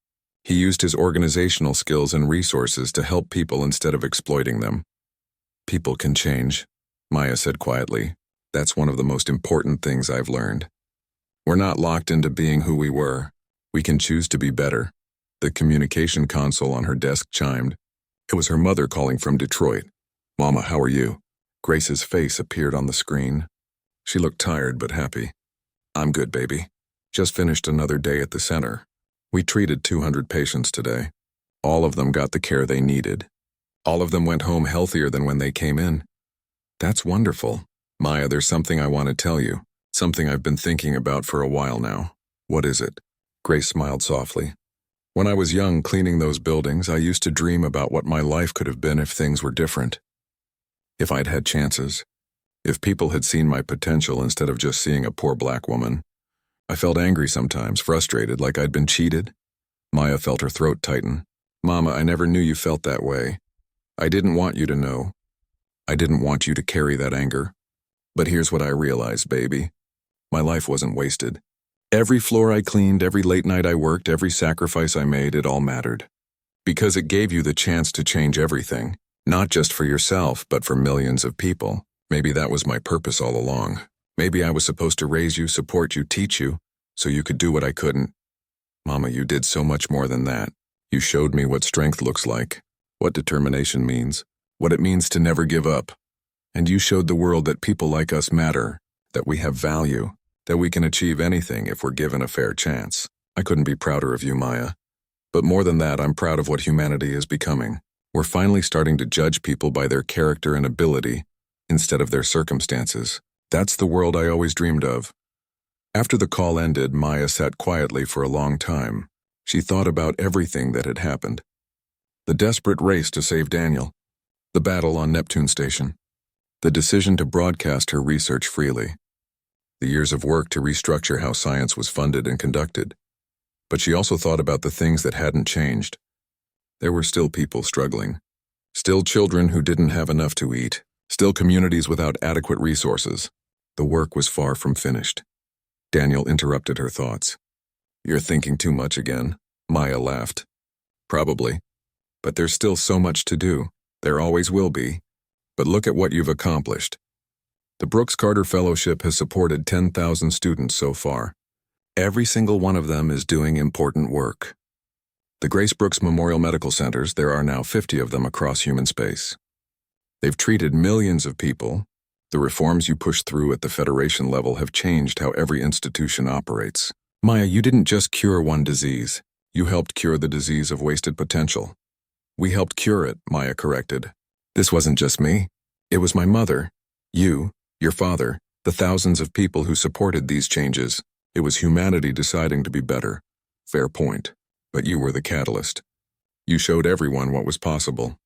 He used his organizational skills and resources to help people instead of exploiting them. "People can change," Maya said quietly. "That's one of the most important things I've learned. We're not locked into being who we were. We can choose to be better." The communication console on her desk chimed. It was her mother calling from Detroit. "Mama, how are you?" Grace's face appeared on the screen. She looked tired but happy. "I'm good, baby. Just finished another day at the center. We treated 200 patients today. All of them got the care they needed. All of them went home healthier than when they came in." "That's wonderful. Maya, there's something I want to tell you. Something I've been thinking about for a while now." "What is it?" Grace smiled softly. "When I was young cleaning those buildings, I used to dream about what my life could have been if things were different. If I'd had chances. If people had seen my potential instead of just seeing a poor black woman. I felt angry sometimes, frustrated, like I'd been cheated." Maya felt her throat tighten. "Mama, I never knew you felt that way. I didn't want you to know. I didn't want you to carry that anger. But here's what I realized, baby. My life wasn't wasted. Every floor I cleaned, every late night I worked, every sacrifice I made, it all mattered. Because it gave you the chance to change everything, not just for yourself, but for millions of people. Maybe that was my purpose all along. Maybe I was supposed to raise you, support you, teach you, so you could do what I couldn't. Mama, you did so much more than that. You showed me what strength looks like, what determination means, what it means to never give up. And you showed the world that people like us matter, that we have value, that we can achieve anything if we're given a fair chance. I couldn't be prouder of you, Maya. But more than that, I'm proud of what humanity is becoming. We're finally starting to judge people by their character and ability instead of their circumstances. That's the world I always dreamed of." After the call ended, Maya sat quietly for a long time. She thought about everything that had happened. The desperate race to save Daniel. The battle on Neptune Station. The decision to broadcast her research freely. The years of work to restructure how science was funded and conducted. But she also thought about the things that hadn't changed. There were still people struggling. Still children who didn't have enough to eat. Still communities without adequate resources. The work was far from finished. Daniel interrupted her thoughts. "You're thinking too much again," Maya laughed. "Probably. But there's still so much to do. There always will be. But look at what you've accomplished. The Brooks Carter Fellowship has supported 10,000 students so far. Every single one of them is doing important work. The Grace Brooks Memorial Medical Centers, there are now 50 of them across human space. They've treated millions of people. The reforms you pushed through at the Federation level have changed how every institution operates. Maya, you didn't just cure one disease. You helped cure the disease of wasted potential." "We helped cure it," Maya corrected. "This wasn't just me. It was my mother, you, your father, the thousands of people who supported these changes. It was humanity deciding to be better." "Fair point. But you were the catalyst. You showed everyone what was possible."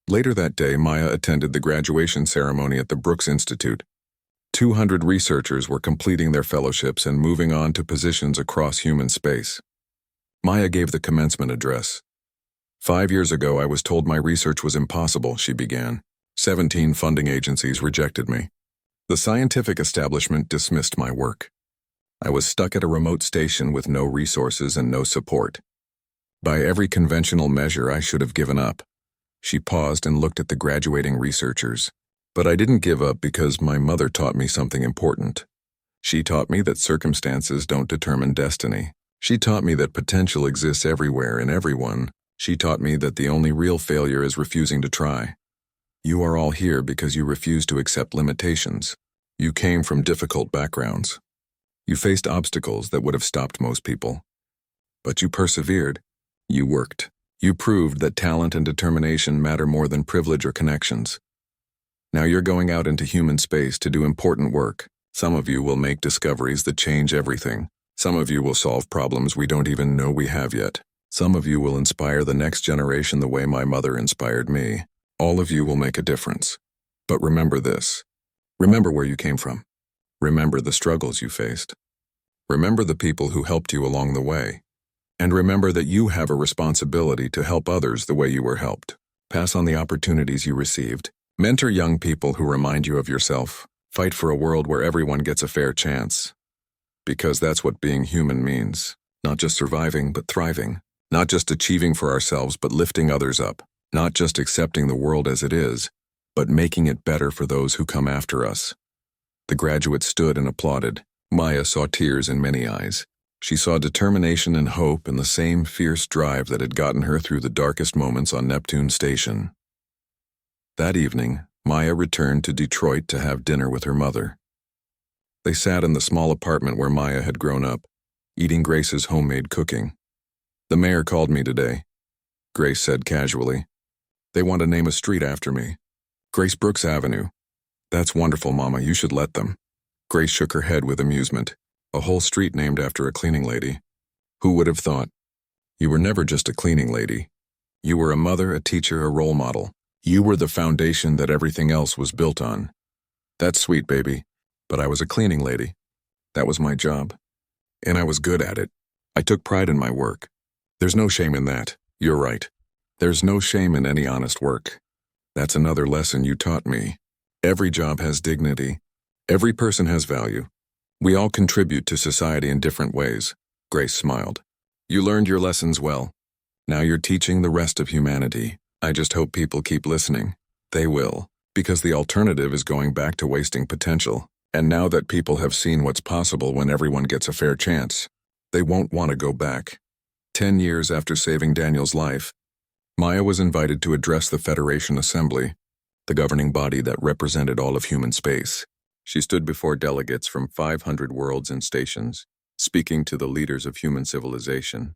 Later that day, Maya attended the graduation ceremony at the Brooks Institute. 200 researchers were completing their fellowships and moving on to positions across human space. Maya gave the commencement address. "5 years ago, I was told my research was impossible," she began. 17 funding agencies rejected me. The scientific establishment dismissed my work. I was stuck at a remote station with no resources and no support. By every conventional measure, I should have given up. She paused and looked at the graduating researchers. But I didn't give up because my mother taught me something important. She taught me that circumstances don't determine destiny. She taught me that potential exists everywhere in everyone. She taught me that the only real failure is refusing to try. You are all here because you refuse to accept limitations. You came from difficult backgrounds. You faced obstacles that would have stopped most people. But you persevered. You worked. You proved that talent and determination matter more than privilege or connections. Now you're going out into human space to do important work. Some of you will make discoveries that change everything. Some of you will solve problems we don't even know we have yet. Some of you will inspire the next generation the way my mother inspired me. All of you will make a difference. But remember this. Remember where you came from. Remember the struggles you faced. Remember the people who helped you along the way. And remember that you have a responsibility to help others the way you were helped. Pass on the opportunities you received. Mentor young people who remind you of yourself. Fight for a world where everyone gets a fair chance. Because that's what being human means. Not just surviving, but thriving. Not just achieving for ourselves, but lifting others up. Not just accepting the world as it is, but making it better for those who come after us. The graduates stood and applauded. Maya saw tears in many eyes. She saw determination and hope and the same fierce drive that had gotten her through the darkest moments on Neptune Station. That evening, Maya returned to Detroit to have dinner with her mother. They sat in the small apartment where Maya had grown up, eating Grace's homemade cooking. "The mayor called me today," Grace said casually. "They want to name a street after me. Grace Brooks Avenue." "That's wonderful, Mama. You should let them." Grace shook her head with amusement. "A whole street named after a cleaning lady. Who would have thought? You were never just a cleaning lady. You were a mother, a teacher, a role model. You were the foundation that everything else was built on." "That's sweet, baby. But I was a cleaning lady. That was my job. And I was good at it. I took pride in my work. There's no shame in that. You're right. There's no shame in any honest work. That's another lesson you taught me. Every job has dignity. Every person has value. We all contribute to society in different ways." Grace smiled. "You learned your lessons well. Now you're teaching the rest of humanity. I just hope people keep listening. They will, because the alternative is going back to wasting potential. And now that people have seen what's possible when everyone gets a fair chance, they won't want to go back." 10 years after saving Daniel's life, Maya was invited to address the Federation Assembly, the governing body that represented all of human space. She stood before delegates from 500 worlds and stations, speaking to the leaders of human civilization.